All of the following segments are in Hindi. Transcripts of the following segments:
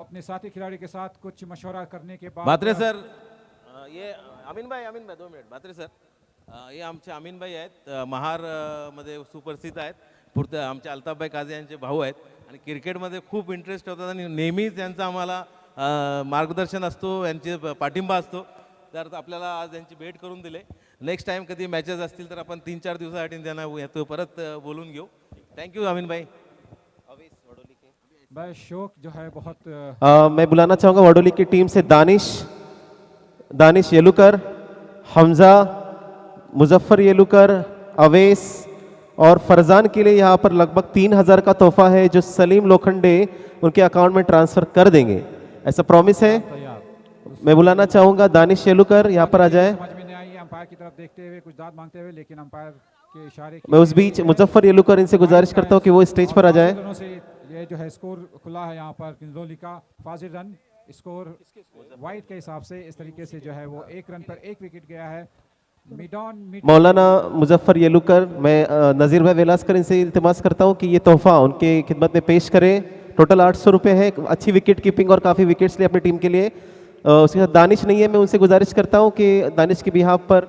अपने साथी खिलाड़ी के साथ कुछ मशवरा करने के बाद बात्रे सर, ये अमीन भाई 2 मिनिट. बात्रे सर, हे आमचे अमीन भाई आहेत, महार मध्ये सुप्रसिद्ध आहेत. पुढे आमचे अल्ताफभाई काझी यांचे भाऊ आहेत आणि क्रिकेटमध्ये खूप इंटरेस्ट होतात आणि नेहमीच यांचा आम्हाला मार्गदर्शन असतो, यांचे पाठिंबा असतो. तर आपल्याला आज यांची भेट करून दिले. नेक्स्ट टाइम कधी मॅचेस असतील तर आपण 3-4 दिवसासाठी त्यांना येतो परत बोलून घेऊ. थँक्यू अमीन भाई. भाई शौक जो है बहुत मैं बुलाना चाहूँगा वडोली की टीम से दानिश येलुकर, हमजा, मुजफ्फर येलुकर, अवेस और फरजान के लिए यहाँ पर लगभग 3000 का तोहफा है जो सलीम लोखंडे उनके अकाउंट में ट्रांसफर कर देंगे, ऐसा प्रॉमिस है. मैं बुलाना चाहूँगा दानिश येलुकर, यहाँ पर आ जाए. समझ में नहीं आई अंपायर की तरफ देखते हुए कुछ दाद मांगते हुए, लेकिन अंपायर के इशारे मैं उस बीच मुजफ्फर येलुकर इनसे गुजारिश करता हूँ कि वो स्टेज पर आ जाए. दोनों से ये जो है स्कोर खुला है यहाँ पर किंजलोली का. फाजिल रन स्कोर वाइट के हिसाब से इस तरीके से जो है वो 1 रन पर 1 विकेट गया है. मौलाना मुजफ्फर येलुकर, मैं नज़ीर भाई वेलास्कर इनसे इल्तिमास करता हूँ कि ये तोहफा उनके खिदमत में पेश करें. टोटल 800 रुपये है. अच्छी विकेट कीपिंग और काफ़ी विकेट्स लिए अपनी टीम के लिए. उसके साथ दानिश नहीं है, मैं उनसे गुजारिश करता हूँ कि दानिश के बिहाफ पर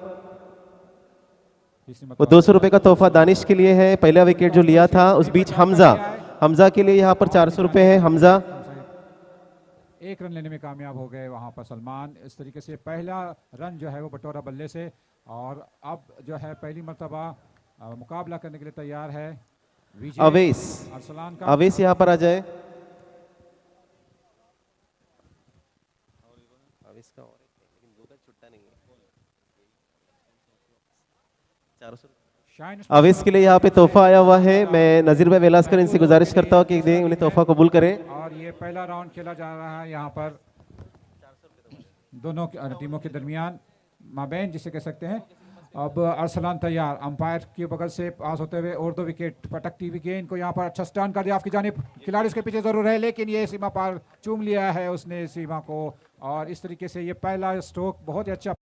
वो 200 रुपये का तोहफा दानिश के लिए है, पहला विकेट जो लिया था. उस बीच हमजा के लिए यहाँ पर 400 रुपये है. हमजा 1 रन लेने में कामयाब हो गए वहाँ पर सलमान. इस तरीके से पहला रन जो है वो बटोरा बल्ले से, और अब जो है पहली मर्तबा मुकाबला करने के लिए तैयार है अवेस यहाँ पर आ जाए. अवेस के लिए यहाँ पे तोहफा आया हुआ है. मैं नज़ीर भाई वेलास्कर इनसे गुजारिश करता हूँ कि उन्हें तोहफा कबूल करें. और ये पहला राउंड खेला जा रहा है यहाँ पर दोनों टीमों के दरमियान, माबैन जिसे कह सकते हैं. अब अरसलान तैयार अंपायर के बगल से पास होते हुए और 2 विकेट पटकती हुई गेंद को यहाँ पर अच्छा स्टर्न कर दिया आपकी जानिब. खिलाड़ी उसके पीछे जरूर है, लेकिन ये सीमा पार चूम लिया है उसने सीमा को, और इस तरीके से ये पहला स्ट्रोक बहुत ही अच्छा.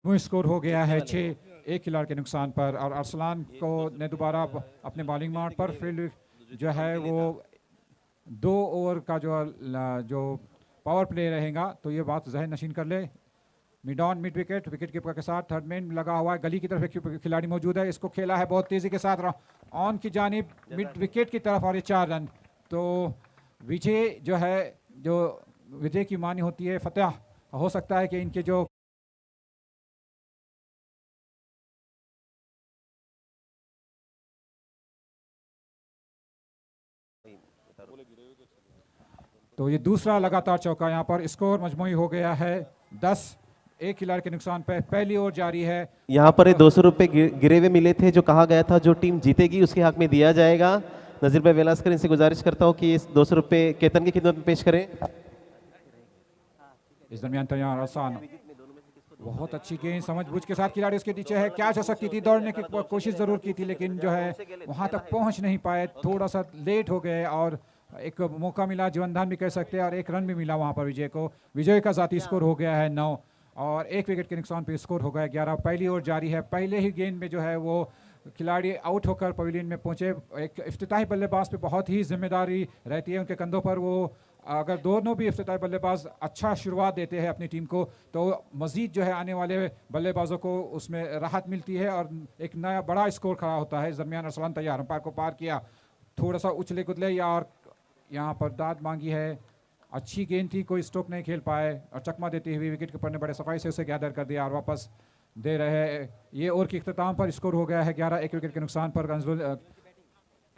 स्कोर हो गया है 6, 1 खिलाड़ी के नुकसान पर. और अरसलान को ने दोबारा अपने बॉलिंग मार्ट पर फील्ड जो है वो 2 ओवर का जो पावर प्ले रहेगा, तो ये बात जहन नशीन कर ले. मिड विकेट कीपर के साथ थर्ड मैन लगा हुआ है. गली की तरफ एक खिलाड़ी मौजूद है, इसको खेला है बहुत तेजी के साथ ऑन की जानिब मिड विकेट की तरफ, और ये 4 रन. तो विजय जो है, जो विजय की मानी होती है फतेह, हो सकता है कि इनके जो तो ये दूसरा लगातार चौका. यहाँ पर स्कोर मजमूई हो गया है 10, 1 खिलाड़ी के नुकसान पर. पहली ओवर जारी है. यहाँ पर 200 रुपये गिरे हुए मिले थे, जो कहा गया था जो टीम जीतेगी उसके हक में दिया जाएगा. नज़ीर भाई वेलास्कर इनसे गुजारिश करता हूँ कि इस 200 रुपये केतन की खिदमत में पेश करें. इस दरमियान तैयार आसान, बहुत अच्छी गेंद समझबूझ के साथ खिलाड़ी उसके नीचे है. कैच हो सकती थी, दौड़ने की कोशिश जरूर की थी, लेकिन जो है वहां तक पहुंच नहीं पाए, थोड़ा सा लेट हो गए, और एक मौका मिला, जीवनदान भी कह सकते हैं, और 1 रन भी मिला वहां पर विजय को. विजय का जाती स्कोर हो गया है 9, और 1 विकेट के नुकसान पे स्कोर हो गया 11. पहली ओवर जारी है. पहले ही गेंद में जो है वो खिलाड़ी आउट होकर पवेलियन में पहुंचे. एक इफ्तिताही बल्लेबाज पे बहुत ही जिम्मेदारी रहती है उनके कंधों पर. वो अगर दोनों भी इफ्तिताही बल्लेबाज अच्छा शुरुआत देते हैं अपनी टीम को, तो मजीद जो है आने वाले बल्लेबाजों को उसमें राहत मिलती है, और एक नया बड़ा स्कोर खड़ा होता है. इस दरमियान अरसलान तैयार अंपायर को पार किया, थोड़ा सा उछले कुदले, या और यहाँ पर दाद मांगी है. अच्छी गेंद थी, कोई स्ट्रोक नहीं खेल पाए, और चकमा देते हुए विकेट कीपर ने बड़े सफाई से उसे गैदर कर दिया और वापस दे रहे हैं. ये ओवर के इख्तिताम पर स्कोर हो गया है 11, 1 विकेट के नुकसान पर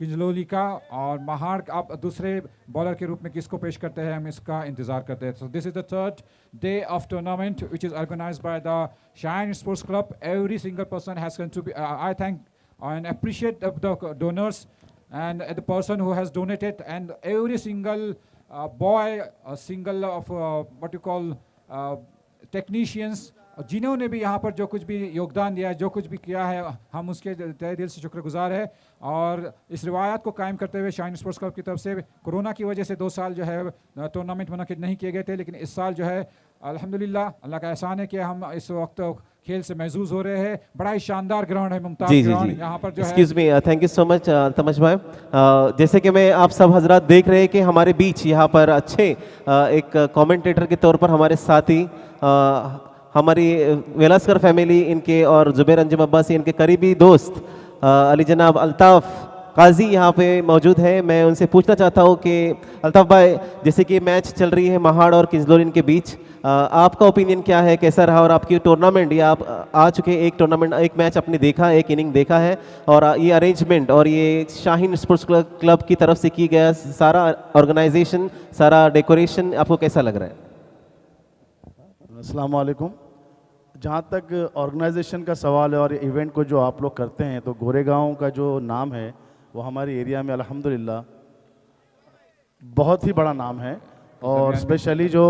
किंजलोली का. और महाड़ आप दूसरे बॉलर के रूप में किसको पेश करते हैं, हम इसका इंतजार करते हैं. So this is the 3rd day of tournament which is organised by the Shine sports club. Every single person has contributed. I thank and appreciate the donors and the person who has donated, and every single boy, a single of what you call technicians, जिन्होंने भी यहाँ पर जो कुछ भी योगदान दिया है, जो कुछ भी किया है, हम उसके तहे दिल से शुक्रगुजार है. और इस रिवायत को कायम करते हुए शाइन स्पोर्ट्स क्लब की तरफ से कोरोना की वजह से 2 साल जो है टूर्नामेंट मुनक़िद नहीं किए गए थे, लेकिन इस साल जो है अल्हम्दुलिल्लाह, अल्लाह का एहसान है कि हम इस वक्त खेल से महजूज हो रहे हैं। बड़ा ही शानदार ग्राउंड है, मुमताज जी जी ग्राउंड जी यहाँ पर जो है। Excuse me, thank you so much Tamash भाई। जैसे कि मैं आप सब हजरात देख रहे हैं कि हमारे बीच यहाँ पर अच्छे एक कमेंटेटर के तौर पर हमारे साथी हमारी वेलास्कर फैमिली इनके और जुबैर अंजुम अब्बासी इनके करीबी दोस्त अली जनाब अल्ताफ़ काजी यहाँ पे मौजूद है। मैं उनसे पूछना चाहता हूँ कि अल्ताफ़ भाई, जैसे कि मैच चल रही है महाड़ और किंजलोर के बीच, आपका ओपिनियन क्या है, कैसा रहा? और आपकी टूर्नामेंट, या आप आ चुके एक टूर्नामेंट, एक मैच आपने देखा, एक इनिंग देखा है, और ये अरेंजमेंट और ये शाहीन स्पोर्ट्स क्लब की तरफ से की गया सारा ऑर्गेनाइजेशन, सारा डेकोरेशन आपको कैसा लग रहा है? अस्सलाम वालेकुम। जहाँ तक ऑर्गेनाइजेशन का सवाल है और इवेंट को जो आप लोग करते हैं, तो गोरेगांव का जो नाम है वो हमारे एरिया में अल्हम्दुलिल्लाह बहुत ही बड़ा नाम है। और स्पेशली जो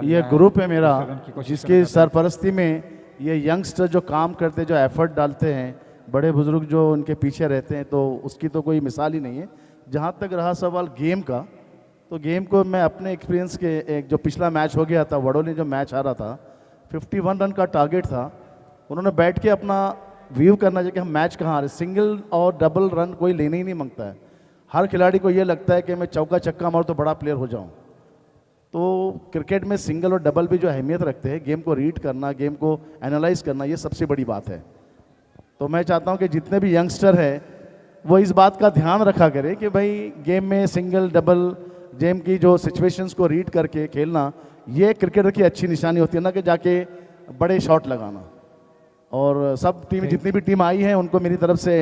ये ग्रुप है मेरा, जिसकी सरपरस्ती में ये यंगस्टर जो काम करते हैं, जो एफर्ट डालते हैं, बड़े बुजुर्ग जो उनके पीछे रहते हैं, तो उसकी तो कोई मिसाल ही नहीं है। जहाँ तक रहा सवाल गेम का, तो गेम को मैं अपने एक्सपीरियंस के, एक जो पिछला मैच हो गया था, वडोली जो मैच आ रहा था, 51 रन का टारगेट था। उन्होंने बैठ के अपना व्यू करना चाहिए कि हम मैच कहाँ आ रहे। सिंगल और डबल रन कोई लेने ही नहीं मांगता है। हर खिलाड़ी को ये लगता है कि मैं चौका छक्का मारूं तो बड़ा प्लेयर हो जाऊं। तो क्रिकेट में सिंगल और डबल भी जो अहमियत रखते हैं, गेम को रीड करना, गेम को एनालाइज करना, ये सबसे बड़ी बात है। तो मैं चाहता हूं कि जितने भी यंगस्टर हैं वो इस बात का ध्यान रखा करें कि भाई गेम में सिंगल डबल, गेम की जो सिचुएशंस को रीड करके खेलना, ये क्रिकेटर की अच्छी निशानी होती है, ना कि जाके बड़े शॉट लगाना। और सब टीम, जितनी भी टीम आई है, उनको मेरी तरफ से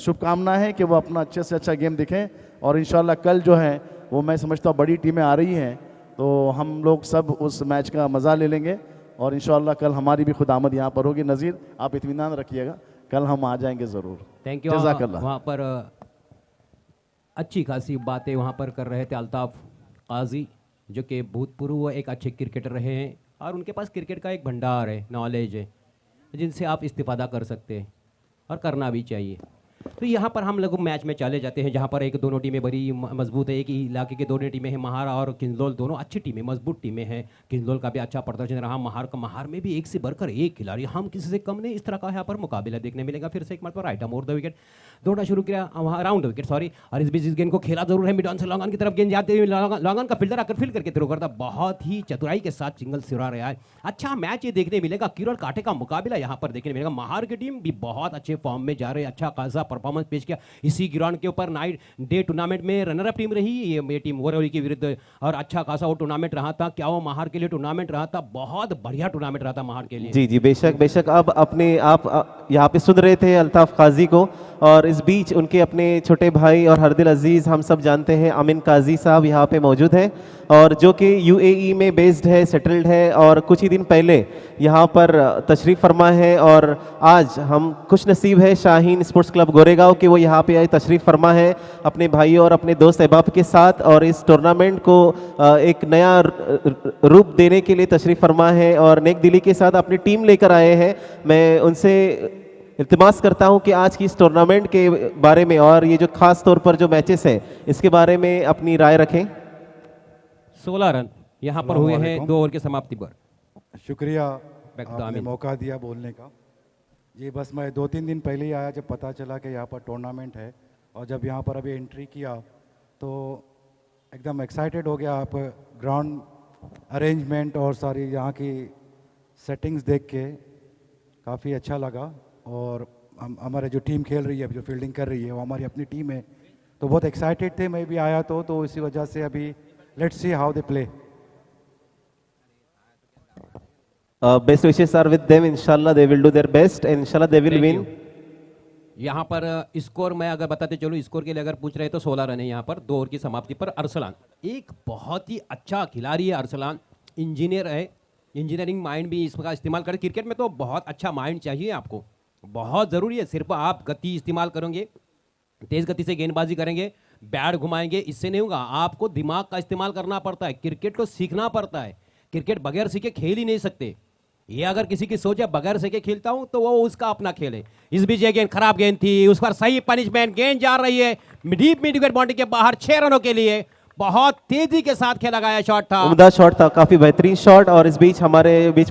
शुभकामना है कि वो अपना अच्छे से अच्छा गेम दिखें। और इंशाल्लाह कल जो है वो मैं समझता हूँ बड़ी टीमें आ रही हैं, तो हम लोग सब उस मैच का मज़ा ले लेंगे। और इंशाल्लाह कल हमारी भी खुदामद यहाँ पर होगी। नज़ीर, आप इत्मीनान रखिएगा, कल हम आ जाएंगे ज़रूर। Thank you. जज़ाकल्लाह। वहाँ पर अच्छी खासी बातें वहाँ पर कर रहे थे अल्ताफ़ काजी, जो कि भूतपूर्व एक अच्छे क्रिकेटर रहे हैं, और उनके पास क्रिकेट का एक भंडार है, नॉलेज है, जिनसे आप इस्तिफ़ादा कर सकते हैं और करना भी चाहिए। तो यहाँ पर हम लोग मैच में चले जाते हैं, जहाँ पर एक दोनों टीमें बड़ी मजबूत है। एक ही इलाके की दोनों टीमें हैं, महार और किंजलोल, दोनों अच्छी टीमें, मजबूत टीमें हैं। किंजलोल का भी अच्छा प्रदर्शन रहा, महार में भी एक से बढ़कर एक खिलाड़ी, हम किसी से कम नहीं। इस तरह का यहाँ पर मुकाबला देखने मिलेगा। फिर से एक मरतबा राइट मोर द विकेट दौड़ना शुरू किया, वहाँ राउंड विकेट सॉरी, और इस बीच इस गेंद को खेला जरूर है मिड ऑन से लॉन्ग ऑन की तरफ। गेंद जाते हुए लॉन्ग ऑन का फील्डर आकर फील्ड करके थ्रो करता, बहुत ही चतुराई के साथ सिंगल सिरा रहा है। अच्छा मैच ये देखने मिलेगा, कीरल कांटे का मुकाबला यहाँ पर देखने मिलेगा। महार की टीम भी बहुत अच्छे फॉर्म में जा रही है, अच्छा खासा परफॉर्मेंस पेश किया। इसी ग्राउंड के ऊपर नाइट डे टूर्नामेंट में रनर अप टीम रही ये टीम वडोली के विरुद्ध, और अच्छा खासा वो टूर्नामेंट रहा था। क्या वो महार के लिए टूर्नामेंट रहा था? बहुत बढ़िया टूर्नामेंट रहा था महार के लिए। जी जी, बेशक बेशक। अब अपने आप यहाँ पे सुन रहे थे अल्ताफ़ काजी को, और इस बीच उनके अपने छोटे भाई और हरदिल अजीज़, हम सब जानते हैं, अमीन काजी साहब यहाँ पे मौजूद हैं, और जो कि यूएई में बेस्ड है, सेटल्ड है, और कुछ ही दिन पहले यहाँ पर तशरीफ़ फरमा है। और आज हम खुश नसीब है शाहीन स्पोर्ट्स क्लब गोरेगांव कि वो यहाँ पे आए, तशरीफ़ फरमा है अपने भाइयों और अपने दोस्त अहबाब के साथ, और इस टूर्नामेंट को एक नया रूप देने के लिए तशरीफ़ फरमा है, और नेक दिली के साथ अपनी टीम लेकर आए हैं। मैं उनसे इल्तिमास करता हूं कि आज की इस टूर्नामेंट के बारे में, और ये जो खास तौर पर जो मैचेस हैं, इसके बारे में अपनी राय रखें। 16 रन यहाँ पर हुए हैं 2 ओवर की समाप्ति पर। शुक्रिया, बैक टू आपने आमिन। मौका दिया बोलने का। जी बस मैं 2-3 दिन पहले ही आया, जब पता चला कि यहाँ पर टूर्नामेंट है, और जब यहाँ पर अभी एंट्री किया तो एकदम एक्साइटेड हो गया। आप ग्राउंड अरेंजमेंट और सारी यहाँ की सेटिंग्स देख के काफ़ी अच्छा लगा। और हमारे जो टीम खेल रही है, जो फील्डिंग कर रही है, वो हमारी अपनी टीम है, तो बहुत एक्साइटेड थे। मैं भी आया तो इसी वजह से अभी let's see how they play. Best wishes are with them, इंशाल्लाह they will do their best and इंशाल्लाह दे विल विन। यहाँ पर स्कोर मैं अगर बताते चलो, स्कोर के लिए अगर पूछ रहे तो 16 रन है यहाँ पर 2 ओवर की समाप्ति पर। अरसलान एक बहुत ही अच्छा खिलाड़ी है, अरसलान इंजीनियर है, इंजीनियरिंग माइंड भी इसका इस्तेमाल करें। क्रिकेट में तो बहुत अच्छा माइंड चाहिए आपको, बहुत ज़रूरी है। सिर्फ आप गति इस्तेमाल करोगे, तेज़ गति से गेंदबाजी करेंगे, बैट घुमाएंगे, इससे नहीं होगा। आपको दिमाग का इस्तेमाल करना पड़ता है, क्रिकेट को सीखना पड़ता है। क्रिकेट बगैर सीखे खेल ही नहीं सकते। ये अगर किसी की सोच है बगैर सीखे खेलता हूं तो वो उसका अपना खेल है। इस बीच ये गेंद खराब गेंद थी, उस पर सही पनिशमेंट, गेंद जा रही है डीप मिड विकेट बाउंड्री के बाहर 6 रनों के लिए। बहुत तेजी के साथ खेला गया शॉट था। उम्दा शॉट था, काफी बेहतरीन शॉट। और इस बीच हमारे बीच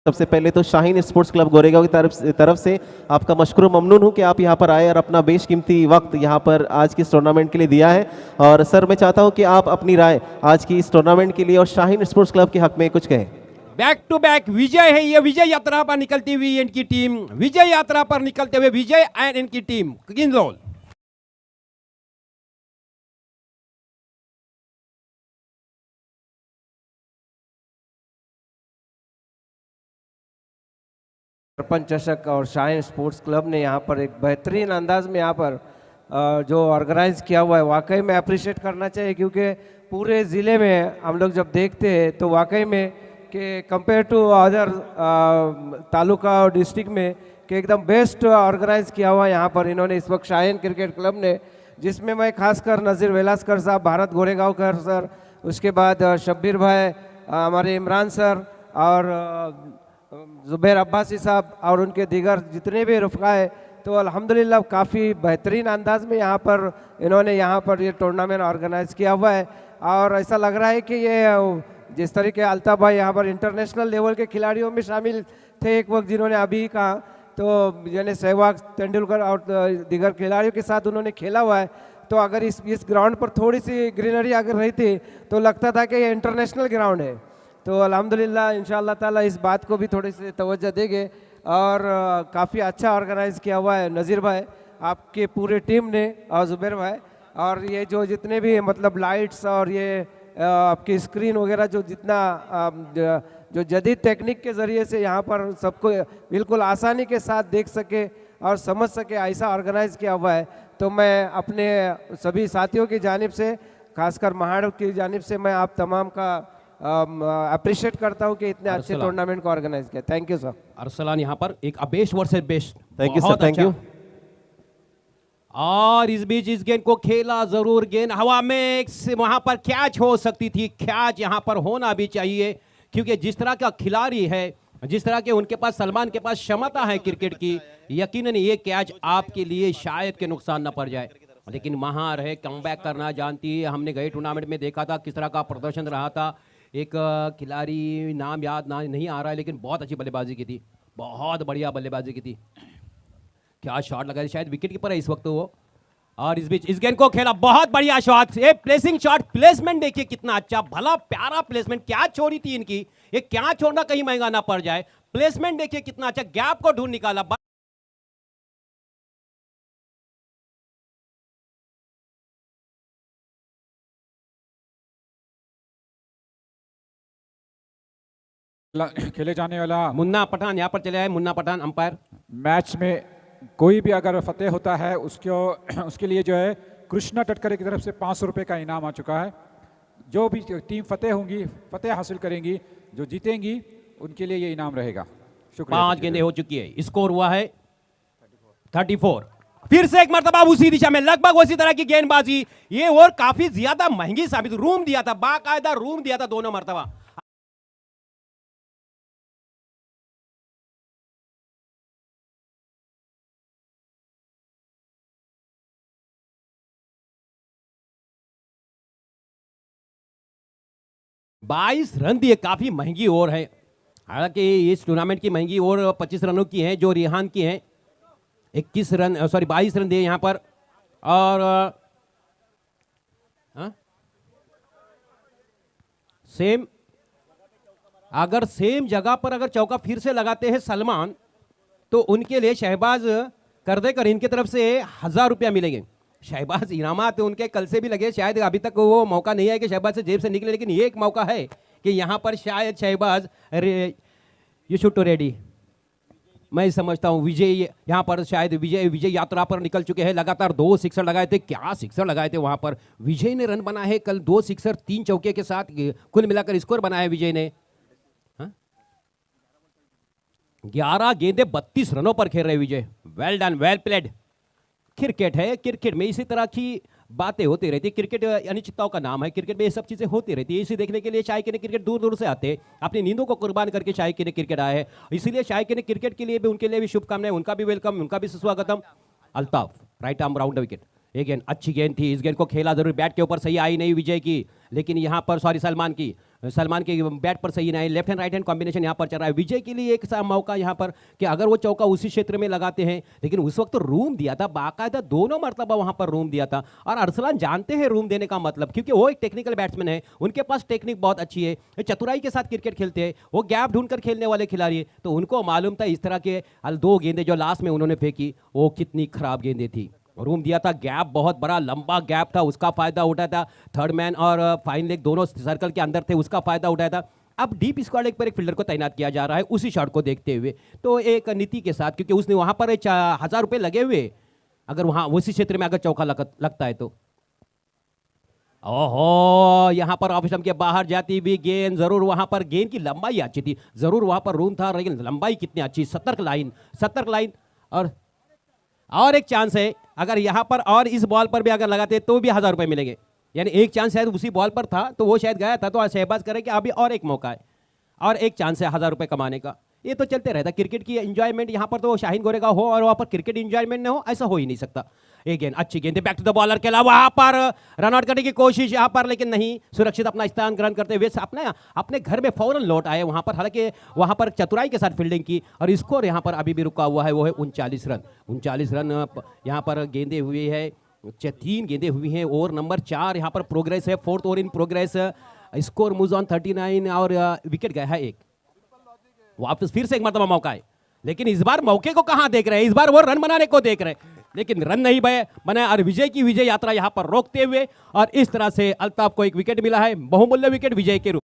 सबसे पहले तो शाहीन स्पोर्ट्स क्लब गोरेगांव की तरफ से आपका मशकूर ममनून हूं कि आप यहां पर आए और अपना बेशकीमती वक्त यहां पर आज की इस टूर्नामेंट के लिए दिया है। और सर मैं चाहता हूं कि आप अपनी राय आज की इस टूर्नामेंट के लिए और शाहीन स्पोर्ट्स क्लब के हक में कुछ कहें। बैक टू बैक विजय है ये, विजय यात्रा पर निकलती हुई इनकी टीम, विजय यात्रा पर निकलते हुए विजय एंड इनकी टीम किंजोल। सरपंच चषक और शाहीन स्पोर्ट्स क्लब ने यहाँ पर एक बेहतरीन अंदाज में यहाँ पर जो ऑर्गेनाइज किया हुआ है, वाकई में अप्रिशिएट करना चाहिए। क्योंकि पूरे ज़िले में हम लोग जब देखते हैं तो वाकई में कि कंपेयर टू अदर तालुका और डिस्ट्रिक्ट में कि एकदम बेस्ट ऑर्गेनाइज किया हुआ है यहाँ पर इन्होंने इस वक्त शाहीन क्रिकेट क्लब ने, जिसमें मैं खासकर नज़ीर वेलास्कर साहब, भारत गोरेगांवकर सर, उसके बाद शब्बीर भाई, हमारे इमरान सर और ज़ुबैर अब्बासी साहब और उनके दीगर जितने भी रुफ़का है, तो अल्हम्दुलिल्लाह काफ़ी बेहतरीन अंदाज में यहाँ पर इन्होंने यहाँ पर ये टूर्नामेंट ऑर्गेनाइज किया हुआ है। और ऐसा लग रहा है कि ये जिस तरीके अल्ताफ़ भाई यहाँ पर इंटरनेशनल लेवल के खिलाड़ियों में शामिल थे एक वक्त, जिन्होंने अभी कहा, तो यानी सहवाग तेंदुलकर और दीगर खिलाड़ियों के साथ उन्होंने खेला हुआ है। तो अगर इस ग्राउंड पर थोड़ी सी ग्रीनरी अगर रही थी तो लगता था कि ये इंटरनेशनल ग्राउंड है। तो अल्हम्दुलिल्लाह इंशाअल्लाह ताला इस बात को भी थोड़ी सी तवज्जो देंगे। और काफ़ी अच्छा ऑर्गेनाइज किया हुआ है नज़ीर भाई, आपके पूरे टीम ने, और ज़ुबैर भाई, और ये जो जितने भी मतलब लाइट्स और ये आपकी स्क्रीन वगैरह जो जितना जो जदीद टेक्निक के ज़रिए से यहाँ पर सबको बिल्कुल आसानी के साथ देख सके और समझ सके, ऐसा ऑर्गेनाइज किया हुआ है। तो मैं अपने सभी साथियों की जानिब से, खासकर महाड़ की जानिब से, मैं आप तमाम का अप्रिशिएट करता हूँ कि इतने अच्छे टूर्नामेंट को ऑर्गेनाइज किया। Thank you sir. अरसलान यहाँ पर एक अबेश versus best. Thank you sir, thank you. और इस बीच इस गेंद को खेला जरूर, गेंद हवा में, वहां पर कैच हो सकती थी, कैच यहां पर होना भी चाहिए। क्योंकि जिस तरह का खिलाड़ी है, जिस तरह के उनके पास, सलमान के पास क्षमता है क्रिकेट की, यकीनन ये कैच आपके लिए शायद के नुकसान न पड़ जाए। लेकिन महार है, कमबैक करना जानती है। हमने गए टूर्नामेंट में देखा था किस तरह का प्रदर्शन रहा था। एक खिलाड़ी नाम याद नहीं आ रहा है, लेकिन बहुत अच्छी बल्लेबाजी की थी, बहुत बढ़िया बल्लेबाजी की थी। क्या शॉट लगा, शायद विकेट कीपर है इस वक्त वो। और इस बीच इस गेंद को खेला, बहुत बढ़िया शॉट, ये प्लेसिंग शॉट, प्लेसमेंट देखिए कितना अच्छा, भला प्यारा प्लेसमेंट। क्या छोड़ी थी इनकी, ये क्या छोड़ना कहीं महंगा ना पड़ जाए। प्लेसमेंट देखिए कितना अच्छा, गैप को ढूंढ निकाला। खेले जाने वाला मुन्ना पठान यहाँ पर चले आए, मुन्ना पठान अंपायर। मैच में कोई भी अगर फतेह होता है उसके लिए जो है कृष्णा टटकरे की तरफ से 500 रुपये का इनाम आ चुका है। जो भी टीम फतेह होंगी, फतेह हासिल करेंगी, जो जीतेंगी उनके लिए ये इनाम रहेगा। शुक्रिया। 5 गेंदें हो चुकी है, स्कोर हुआ है 34। फिर से एक मरतबा उसी दिशा में लगभग उसी तरह की गेंदबाजी, ये और काफी ज्यादा महंगी साबित, रूम दिया था, बाकायदा रूम दिया था दोनों मरतबा। बाईस रन दिए, काफी महंगी ओवर है। हालांकि इस टूर्नामेंट की महंगी ओवर 25 रनों की है जो रिहान की है। 21 रन, सॉरी 22 रन दिए यहां पर। और सेम, अगर सेम जगह पर अगर चौका फिर से लगाते हैं सलमान, तो उनके लिए शहबाज करदेकर इनकी तरफ से 1000 रुपया मिलेंगे। शहबाज इनामात उनके कल से भी लगे, शायद अभी तक वो मौका नहीं है कि शहबाज से जेब से निकले, लेकिन ये एक मौका है कि यहाँ पर शायद Shahbaz you should to ready. मैं समझता हूँ विजय यहाँ पर शायद विजय यात्रा पर निकल चुके हैं। लगातार 2 सिक्सर लगाए थे, क्या सिक्सर लगाए थे वहां पर। विजय ने रन बनाए हैं कल, 2 सिक्सर 3 चौके के साथ, कुल मिलाकर स्कोर बनाया है विजय ने। 11 गेंदे 32 रनों पर खेल रहे Vijay. Well done, well played. Cricket है, क्रिकेट में इसी तरह की बातें होती रहती। क्रिकेट अनिश्चितताओं का नाम है, क्रिकेट में ये सब चीज़ें होती रहती है। इसे देखने के लिए शायकी ने क्रिकेट दूर दूर से आते हैं, अपनी नींदों को कुर्बान करके शायकी ने क्रिकेट आए हैं। इसीलिए शायकी ने क्रिकेट के लिए भी, उनके लिए भी शुभकामनाएं, उनका भी वेलकम, उनका भी सुस्वागतम। Altaf right arm round the wicket, ये गेंद अच्छी गेंद थी, इस गेंद को खेला जरूर, बैट के ऊपर सही आई नहीं विजय की, लेकिन यहाँ पर सलमान की बैट पर सही नहीं, left hand right hand combination यहाँ पर चल रहा है। विजय के लिए एक सा मौका यहाँ पर कि अगर वो चौका उसी क्षेत्र में लगाते हैं, लेकिन उस वक्त तो रूम दिया था, बाकायदा 2 मरतबा वहाँ पर रूम दिया था। और अरसलान जानते हैं रूम देने का मतलब, क्योंकि वो एक टेक्निकल बैट्समैन है, उनके पास टेक्निक बहुत अच्छी है, चतुराई के साथ क्रिकेट खेलते हैं, वो गैप ढूंढकर खेलने वाले खिलाड़ी, तो उनको मालूम था इस तरह के 2 गेंदें जो लास्ट में उन्होंने फेंकी वो कितनी खराब गेंदें थी। रूम दिया था, गैप बहुत बड़ा लंबा गैप था, उसका फायदा उठाया था। थर्ड मैन और फाइन लेग दोनों सर्कल के अंदर थे, उसका फायदा उठाया था। अब डीप स्क्वाड लेग पर एक फील्डर को तैनात किया जा रहा है उसी शॉट को देखते हुए, तो एक नीति के साथ, क्योंकि उसने वहां पर 1000 रुपए लगे हुए, अगर वहां उसी क्षेत्र में अगर चौका लगता है तो। ओहो, यहां पर ऑफ स्टंप के बाहर जाती हुई गेंद, जरूर वहां पर गेंद की लंबाई अच्छी थी, जरूर वहां पर रूम था, लेकिन लंबाई कितनी अच्छी, सतर्क लाइन। और एक चांस है, अगर यहां पर और इस बॉल पर भी अगर लगाते तो भी 1000 रुपए मिलेंगे। यानी एक चांस शायद उसी बॉल पर था तो वो शायद गया था, तो शहबाज करे कि अभी और एक मौका है और एक चांस है 1000 रुपए कमाने का। ये तो चलते रहता क्रिकेट की एंजॉयमेंट, यहाँ पर तो शाहीन गोरेगांव हो और वहाँ पर क्रिकेट एंजॉयमेंट न हो, ऐसा हो ही नहीं सकता। एक गेंद अच्छी गेंद, बैक टू द बॉलर के अलावा वहाँ पर रन आउट करने की कोशिश यहाँ पर, लेकिन नहीं, सुरक्षित अपना स्थान ग्रहण करते हुए अपने घर में फौरन लौट आए वहाँ पर। हालांकि वहाँ पर चतुराई के साथ फील्डिंग की और स्कोर यहाँ पर अभी भी रुका हुआ है, वो है 39 रन। 39 रन यहाँ पर गेंदें हुई है, 3 गेंदें हुई हैं, ओवर नंबर 4 यहाँ पर प्रोग्रेस है, 4th over in progress, score moves on 39 और विकेट गया है 1। वापस फिर से एक मरतबा मौका है, लेकिन इस बार मौके को कहां देख रहे हैं, इस बार वो रन बनाने को देख रहे हैं, लेकिन रन नहीं बना और विजय की विजय यात्रा यहां पर रोकते हुए, और इस तरह से अल्ताफ को एक विकेट मिला है, बहुमूल्य विकेट विजय के रूप।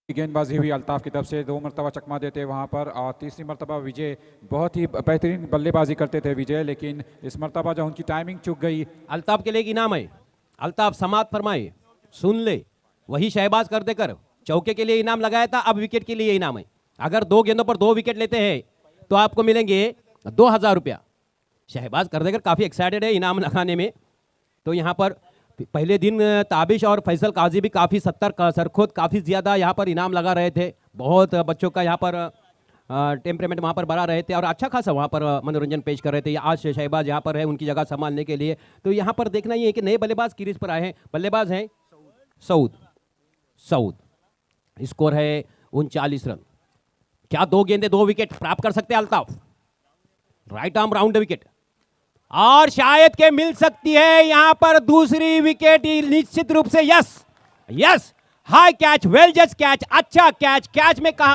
गेंदबाजी हुई अल्ताफ की तरफ से, 2 मरतबा चकमा देते वहां पर, और तीसरी मरतबा विजय, बहुत ही बेहतरीन बल्लेबाजी करते थे विजय, लेकिन इस मरतबा जो उनकी टाइमिंग चूक गई। अल्ताफ के लिए एक इनाम है, अल्ताफ समात फरमाए, सुन ले, वही शहबाज कर देकर चौके के लिए इनाम लगाया था, अब विकेट के लिए इनाम है। अगर 2 गेंदों पर 2 विकेट लेते हैं तो आपको मिलेंगे 2000 रुपया। शहबाज कर देकर काफी एक्साइटेड है इनाम लगाने में। तो यहाँ पर पहले दिन ताबिश और फैसल काजी भी काफ़ी सरखुद काफ़ी ज़्यादा यहाँ पर इनाम लगा रहे थे, बहुत बच्चों का यहाँ पर टेम्परेमेंट वहाँ पर बढ़ा रहे थे और अच्छा खासा वहाँ पर मनोरंजन पेश कर रहे थे। आज शहबाज यहाँ पर है उनकी जगह संभालने के लिए। तो यहाँ पर देखना ये है कि नए बल्लेबाज क्रीज पर आए हैं, बल्लेबाज हैं सऊद, स्कोर है 39 रन। क्या 2 गेंदे 2 विकेट प्राप्त कर सकते हैं Altaf? Right arm round wicket, और शायद के मिल सकती है यहां पर दूसरी विकेट निश्चित रूप से। यस, हाई कैच, वेल जज कैच, अच्छा कैच में कहा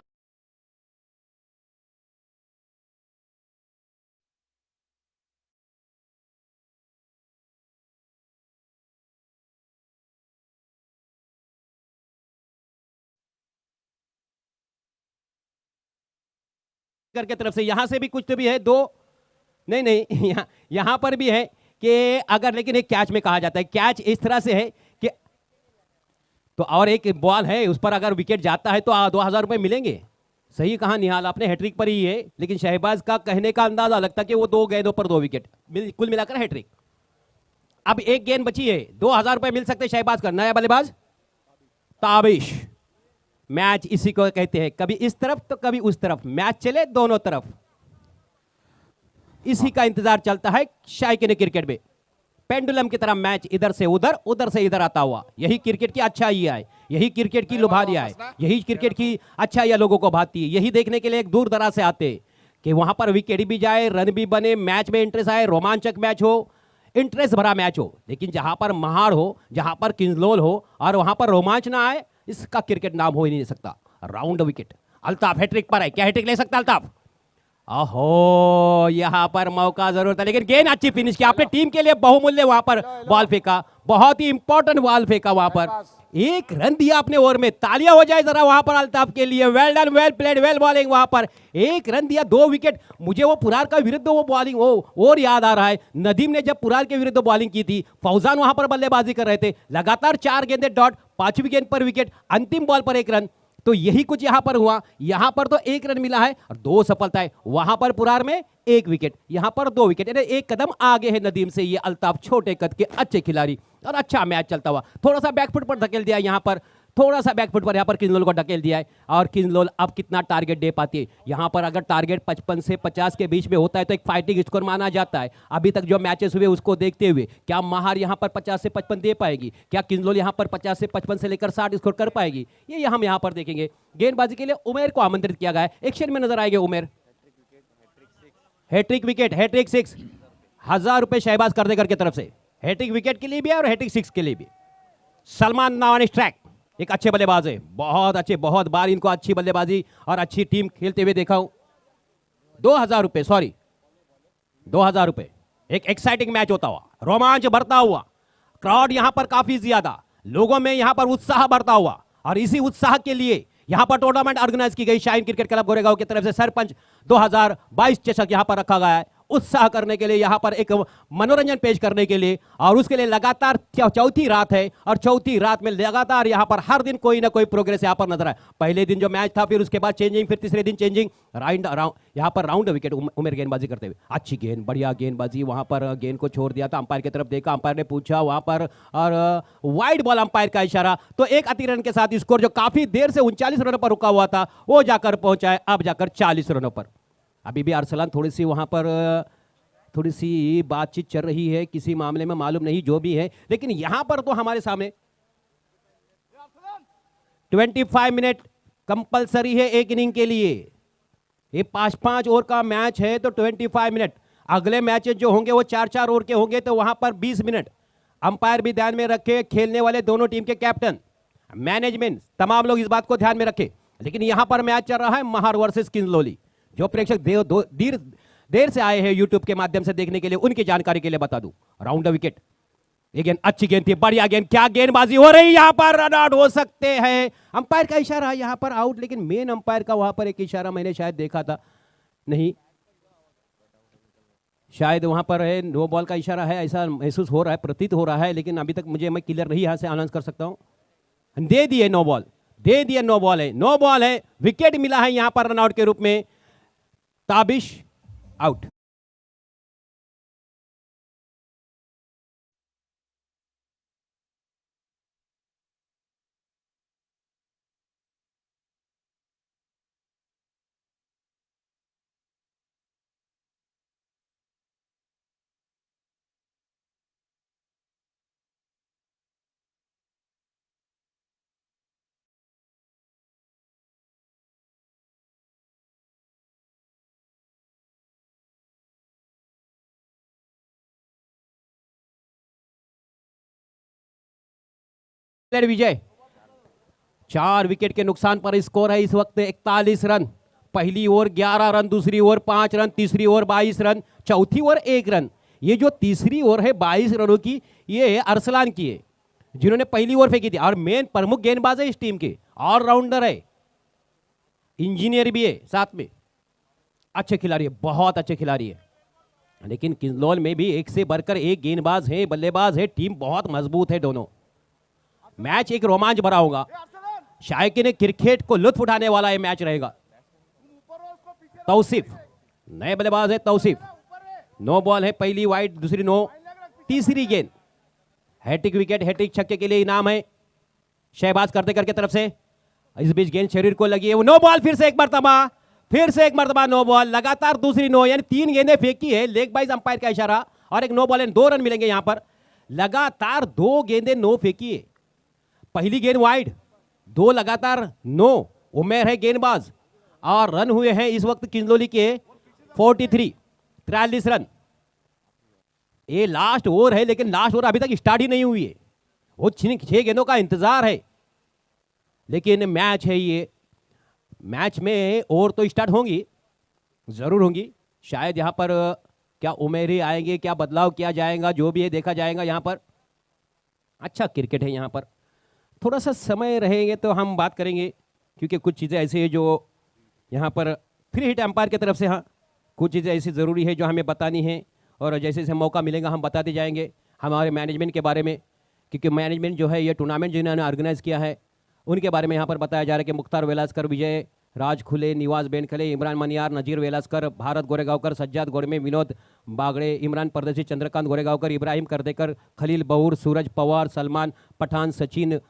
करके तरफ से, यहां से भी कुछ तो भी है, 2 नहीं यहां पर भी है कि अगर, लेकिन एक कैच में कहा जाता है, कैच इस तरह से है कि तो और एक बॉल है उस पर अगर विकेट जाता है तो 2000 रुपए मिलेंगे। सही कहा निहाल आपने, हैट्रिक पर ही है, लेकिन शहबाज का कहने का अंदाजा लगता कि वो 2 गेंदों पर 2 विकेट, कुल मिलाकर हैट्रिक। अब एक गेंद बची है, 2000 रुपए मिल सकते शहबाज का। नया बल्लेबाज ताबिश, मैच इसी को कहते हैं, कभी इस तरफ तो कभी उस तरफ, मैच चले दोनों तरफ, इसी का इंतजार चलता है शायकीन क्रिकेट में। पेंडुलम की तरह मैच इधर से उधर, उधर से इधर आता हुआ, यही क्रिकेट की अच्छाइयां है, यही क्रिकेट की लुभारियां है, यही क्रिकेट की अच्छाइयां लोगों को भाती है। यही देखने के लिए एक दूर दराज से आते कि वहां पर विकेट भी जाए, रन भी बने, मैच में इंटरेस्ट आए, रोमांचक मैच हो, इंटरेस्ट भरा मैच हो। लेकिन जहां पर महाड़ हो, जहां पर किंजलोल हो और वहां पर रोमांच ना आए, इसका क्रिकेट नाम हो ही नहीं सकता। राउंड विकेट, अल्ताफ हैट्रिक पर है, क्या हैट्रिक ले सकता अल्ताफ? ओहो, यहाँ पर मौका जरूर था लेकिन गेंद अच्छी फिनिश की आपने, टीम के लिए बहुमूल्य वहां पर बॉल फेंका, बहुत ही इंपॉर्टेंट बॉल फेंका वहां पर, 1 रन दिया अपने ओवर में, तालियां हो जाए जरा वहां पर अल्ताफ के लिए, well done, well played, well bowling वहां पर, 1 रन दिया, 2 विकेट। मुझे वो पुरार का विरुद्ध वो बॉलिंग वो और याद आ रहा है, नदीम ने जब पुरार के विरुद्ध बॉलिंग की थी, फौजान वहां पर बल्लेबाजी कर रहे थे, लगातार 4 गेंदे डॉट, 5वीं गेंद पर विकेट, अंतिम बॉल पर 1 रन। तो यही कुछ यहां पर हुआ, यहां पर तो 1 रन मिला है और 2 सफलताएं, वहां पर पुरार में 1 विकेट, यहां पर 2 विकेट, यानी 1 कदम आगे है नदीम से ये अल्ताफ, छोटे कद के अच्छे खिलाड़ी, और अच्छा मैच चलता हुआ, थोड़ा सा बैकफुट पर धकेल दिया यहां पर, थोड़ा सा बैकफुट पर यहां पर किंजलोल को धकेल दिया है, और किंजलोल अब कितना टारगेट दे पाती है यहां पर, अगर टारगेट 55 से 50 के बीच में होता है तो एक फाइटिंग स्कोर माना जाता है। अभी तक जो मैचेस हुए उसको देखते हुए क्या महार यहां पर 50 से 55 दे पाएगी, क्या किंजलोल यहां पर 50 से 55 से लेकर 60 स्कोर कर पाएगी, ये हम यहां पर देखेंगे। गेंदबाजी के लिए उमेर को आमंत्रित किया गया है, एक्शन में नजर आएंगे उमेर। हैट्रिक विकेट, हैट्रिक 6, 1000 रुपए शहबाज करदेकर की तरफ से, हैट्रिक विकेट के लिए भी और हैट्रिक 6 के लिए भी। सलमान नवानी स्ट्राइक, एक अच्छे बल्लेबाज है, बहुत अच्छे, बहुत बार इनको अच्छी बल्लेबाजी और अच्छी टीम खेलते हुए देखा हूं। 2000 रुपए, सॉरी 2000 रुपए, एक एक्साइटिंग मैच होता हुआ, रोमांच बढ़ता हुआ, क्राउड यहां पर काफी ज्यादा, लोगों में यहां पर उत्साह बढ़ता हुआ, और इसी उत्साह के लिए यहां पर टूर्नामेंट ऑर्गेनाइज की गई शाहीन क्रिकेट क्लब गोरेगांव की तरफ से सरपंच 2022 चषक यहां पर रखा गया है, उत्साह करने के लिए, यहां पर एक मनोरंजन पेश करने के लिए, और उसके लिए लगातार चौथी रात है, और चौथी रात में लगातार यहां पर हर दिन कोई ना कोई प्रोग्रेस यहां पर नजर आए। पहले दिन जो मैच था, फिर उसके बाद चेंजिंग, फिर तीसरे दिन चेंजिंग, यहां पर राउंड विकेट उमेर गेंदबाजी करते हुए, अच्छी गेंद, बढ़िया गेंदबाजी, वहां पर गेंद को छोड़ दिया था, अंपायर की तरफ देखा, अंपायर ने पूछा वहां पर, और वाइड बॉल, अंपायर का इशारा, तो एक अति रन के साथ स्कोर जो काफी देर से 39 रनों पर रुका हुआ था वो जाकर पहुंचा है अब जाकर 40 रनों पर। अभी भी अरसलान थोड़ी सी वहां पर थोड़ी सी बातचीत चल रही है किसी मामले में, मालूम नहीं जो भी है, लेकिन यहां पर तो हमारे सामने 25 मिनट कंपलसरी है एक इनिंग के लिए, ये 5-5 ओवर का मैच है तो 25 मिनट, अगले मैचेस जो होंगे वो 4-4 ओवर के होंगे तो वहां पर 20 मिनट। अंपायर भी ध्यान में रखे, खेलने वाले दोनों टीम के कैप्टन, मैनेजमेंट, तमाम लोग इस बात को ध्यान में रखे। लेकिन यहां पर मैच चल रहा है महार वर्सेस किंजलोली, जो प्रेक्षक देर से आए हैं यूट्यूब के माध्यम से देखने के लिए, उनकी जानकारी के लिए बता दूं, राउंड द विकेट, ये गेंद अच्छी गेंद थी, बढ़िया गेंद, क्या गेंदबाजी हो रही, यहां पर रन आउट हो सकते हैं, अंपायर का इशारा यहां पर आउट, लेकिन मेन अंपायर का वहां पर एक इशारा मैंने शायद देखा था, नहीं शायद वहां पर है, नो बॉल का इशारा है, ऐसा महसूस हो रहा है, प्रतीत हो रहा है, लेकिन अभी तक मैं क्लियर नहीं यहां से अनाउंस कर सकता हूं। दे दिए नो बॉल, दे दिए, नो बॉल है, नो बॉल है, विकेट मिला है यहां पर रन आउट के रूप में, ताबिश आउट। विजय, 4 विकेट के नुकसान पर स्कोर है इस वक्त 41 रन, पहली ओवर 11 रन, दूसरी ओवर 5 रन, तीसरी ओवर 22 रन, चौथी ओवर 1 रन। ये जो तीसरी ओवर है 22 रनों की, ये अरसलान की है जिन्होंने पहली ओवर फेंकी थी, और मेन प्रमुख गेंदबाज है इस टीम के, ऑलराउंडर है, इंजीनियर भी है साथ में, अच्छे खिलाड़ी है, बहुत अच्छे खिलाड़ी है। लेकिन किंजलोल में भी एक से बढ़कर एक गेंदबाज है, बल्लेबाज है, टीम बहुत मजबूत है दोनों। मैच एक रोमांच भरा होगा, शायकीन क्रिकेट को लुत्फ उठाने वाला यह मैच रहेगा। तौसीफ नए बल्लेबाज है, तौसीफ, नो बॉल है, पहली वाइड, दूसरी नो, तीसरी गेंद, हैट्रिक विकेट, हैट्रिक छक्के के लिए इनाम है शहबाज करदेकर की तरफ से। इस बीच गेंद शरीर को लगी है, वो नो बॉल, फिर से एक मरतबा नो बॉल, लगातार दूसरी नो, यानी 3 गेंदें फेंकी है, लेग बाइज अंपायर का इशारा, और एक नो बॉल है, 2 रन मिलेंगे यहां पर। लगातार 2 गेंदें नो फेंकी है, पहली गेंद वाइड, 2 लगातार नो, उमेर है गेंदबाज, और रन हुए हैं इस वक्त किंजलोली के 43 रन। ये लास्ट ओवर है, लेकिन लास्ट ओवर अभी तक स्टार्ट ही नहीं हुई है, वो 6 गेंदों का इंतजार है, लेकिन मैच है ये, मैच में ओवर तो स्टार्ट होंगी, ज़रूर होंगी। शायद यहाँ पर क्या उमेर ही आएंगे, क्या बदलाव किया जाएगा, जो भी है देखा जाएगा। यहाँ पर अच्छा क्रिकेट है। यहाँ पर थोड़ा सा समय रहेंगे तो हम बात करेंगे, क्योंकि कुछ चीज़ें ऐसी है जो यहाँ पर फ्री हिट एम्पायर की तरफ से, हाँ कुछ चीज़ें ऐसी ज़रूरी है जो हमें बतानी है, और जैसे जैसे मौका मिलेगा हम बताते जाएंगे हमारे मैनेजमेंट के बारे में, क्योंकि मैनेजमेंट जो है ये टूर्नामेंट जिन्होंने ऑर्गेनाइज़ किया है उनके बारे में यहाँ पर बताया जा रहा है कि मुख्तार वेलास्कर, विजय राज खुले, निवास बेनखले, इमरान मनियार, नजीर वेलास्कर, भारत गोरेगांवकर, सज्जाद गोड़मे, विनोद बागड़े, इमरान परदेसी, चंद्रकांत गोरेगांवकर, इब्राहिम करदेकर, खलील बहूर, सूरज पवार, सलमान पठान, सचिन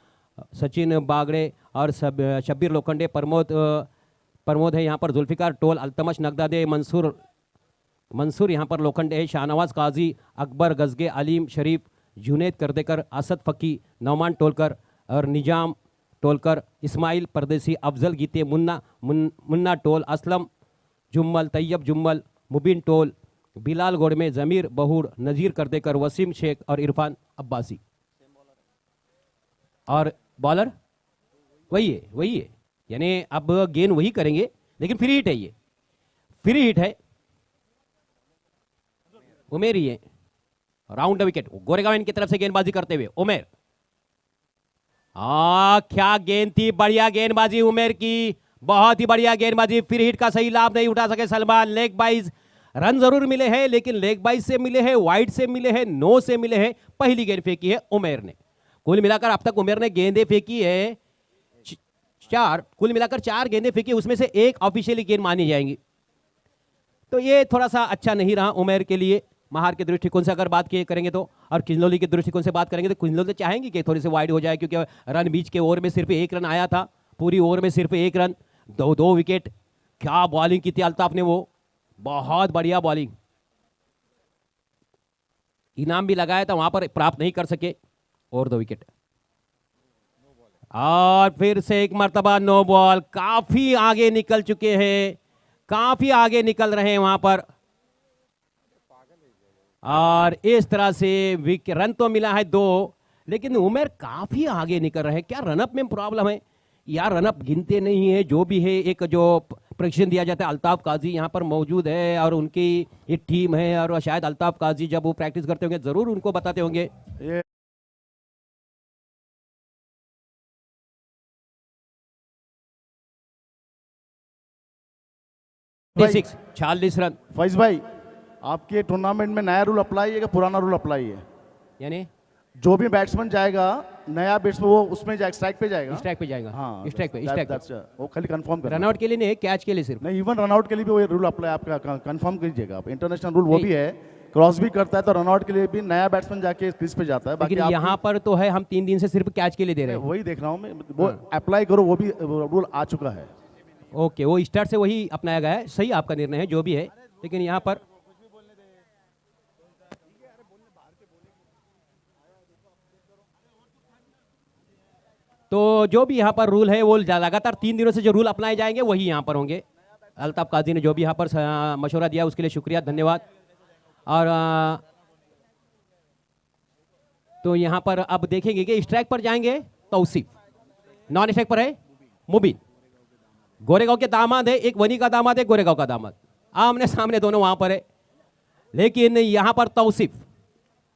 बागड़े और शब्बीर लोखंडे, प्रमोद है यहाँ पर, जुल्फिकार टोल, अल्तमश नगदादे, मंसूर यहाँ पर लोखंडे है, शाहनवाज काजी, अकबर गजगे, अलीम शरीफ, जुनेद करदेकर, असद फ़की, नौमान टोलकर और निजाम टोलकर, इस्माइल परदेसी, अफजल गीते, मुन्ना टोल, असलम जुम्मल, तैयब जुम्मल, मुबीन टोल, बिलाल गोड़मे, ज़मीर बहूर, नज़ीर करदेकर, वसीम शेख और इरफान अब्बासी। और बॉलर वही है, यानी अब गेंद वही करेंगे, लेकिन फ्री हिट है, ये फ्री हिट है, उमेर ही है। राउंड द विकेट, गोरेगांव इनकी तरफ से गेंदबाजी करते हुए उमेर। क्या गेंद थी, बढ़िया गेंदबाजी उमेर की, बहुत ही बढ़िया गेंदबाजी। फ्री हिट का सही लाभ नहीं उठा सके सलमान। लेग बाइज रन जरूर मिले हैं, लेकिन लेग बाइज से मिले हैं, वाइड से मिले हैं, नो से मिले हैं। पहली गेंद फेंकी है उमेर ने। कुल मिलाकर अब तक उमेर ने गेंदें फेंकी है कुल मिलाकर 4 गेंदें फेंकी, उसमें से एक ऑफिशियली गेंद मानी जाएंगी। तो ये थोड़ा सा अच्छा नहीं रहा उमेर के लिए। महार के दृष्टिकोण से अगर बात करेंगे तो, और किंजलोली के दृष्टिकोण से बात करेंगे तो किंजलोली चाहेंगे कि थोड़ी सी वाइड हो जाए, क्योंकि रन बीच के ओवर में सिर्फ 1 रन आया था, पूरी ओवर में सिर्फ 1 रन, 2 विकेट। क्या बॉलिंग की थी अल्ताफ ने, वो बहुत बढ़िया बॉलिंग। इनाम भी लगाया था, वहां पर प्राप्त नहीं कर सके, और 2 विकेट। और फिर से एक मर्तबा नो बॉल। काफी आगे निकल चुके हैं, काफी आगे निकल रहे हैं वहां पर, और इस तरह से रन तो मिला है 2, लेकिन उमेर काफी आगे निकल रहे हैं। क्या रनअप में प्रॉब्लम है यार? रनअप गिनते नहीं है। जो भी है, एक जो प्रशिक्षण दिया जाता है, अल्ताफ काजी यहाँ पर मौजूद है और उनकी एक टीम है, और शायद अल्ताफ काजी जब वो प्रैक्टिस करते होंगे जरूर उनको बताते होंगे। ये 46 रन। फैज भाई, आपके टूर्नामेंट में नया रूल अप्लाई है कि पुराना रूल अप्लाई है? यानी जो भी बैट्समैन जाएगा, नया बैट्समैन वो उसमें जाएगा, स्ट्राइक पे जाएगा। स्ट्राइक पे जाएगा, हाँ, स्ट्राइक पे। वो खाली कंफर्म करना। रनआउट के लिए नहीं, कैच के लिए सिर्फ नहीं, इवन रनआउट के लिए भी वो रूल अप्लाई आपका कंफर्म कीजिएगा आप। इंटरनेशनल रूल वो भी है, क्रॉस भी करता है तो रनआउट के लिए भी नया बैट्समैन जाके क्रीज पे जाता है। बाकी लेकिन यहाँ पर तो है हम 3 दिन से सिर्फ कैच के लिए दे रहे हैं। वही देख रहा हूँ मैं, वो अप्लाई करो, वो भी रूल आ चुका है। ओके, वो स्टार्ट से वही अपनाया गया है। सही आपका निर्णय है जो भी है, लेकिन यहाँ पर तो जो भी यहाँ पर रूल है वो लगातार 3 दिनों से जो रूल अपनाए जाएंगे वही यहाँ पर होंगे। अल्ताफ काजी ने जो भी यहाँ पर मशवरा दिया उसके लिए शुक्रिया, धन्यवाद। और तो यहाँ पर अब देखेंगे कि स्ट्राइक पर जाएंगे तौसीफ, नॉन स्ट्राइक पर है मुबीन। गोरेगांव के दामाद है, एक वनी का दामाद है, गोरेगांव का दामाद, आमने सामने दोनों वहां पर है। लेकिन यहां पर तौसीफ,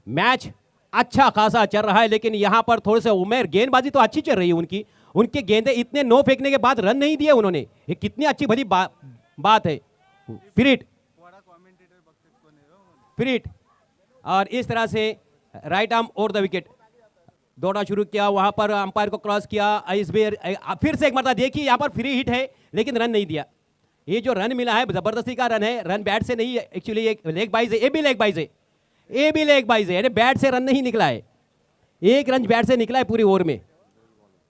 मैच अच्छा खासा चल रहा है, लेकिन यहां पर थोड़े से उमेर, गेंदबाजी तो अच्छी चल रही है उनकी, उनके गेंदे इतने नो फेंकने के बाद रन नहीं दिए उन्होंने, ये कितनी अच्छी भली बात है। फ्रीट और इस तरह से right arm over the wicket दौड़ा शुरू किया, वहां पर अंपायर को क्रॉस किया। इस बार फिर से एक मरतबा देखिए, यहां पर फ्री हिट है लेकिन रन नहीं दिया। ये जो रन मिला है जबरदस्ती का रन है, रन बैट से नहीं है, एक्चुअली एक लेग बाइज है, ये भी लेग बाइज है, ये भी लेग बाइज है, यानी बैट से रन नहीं निकला है। 1 रन बैट से निकला है पूरी ओवर में,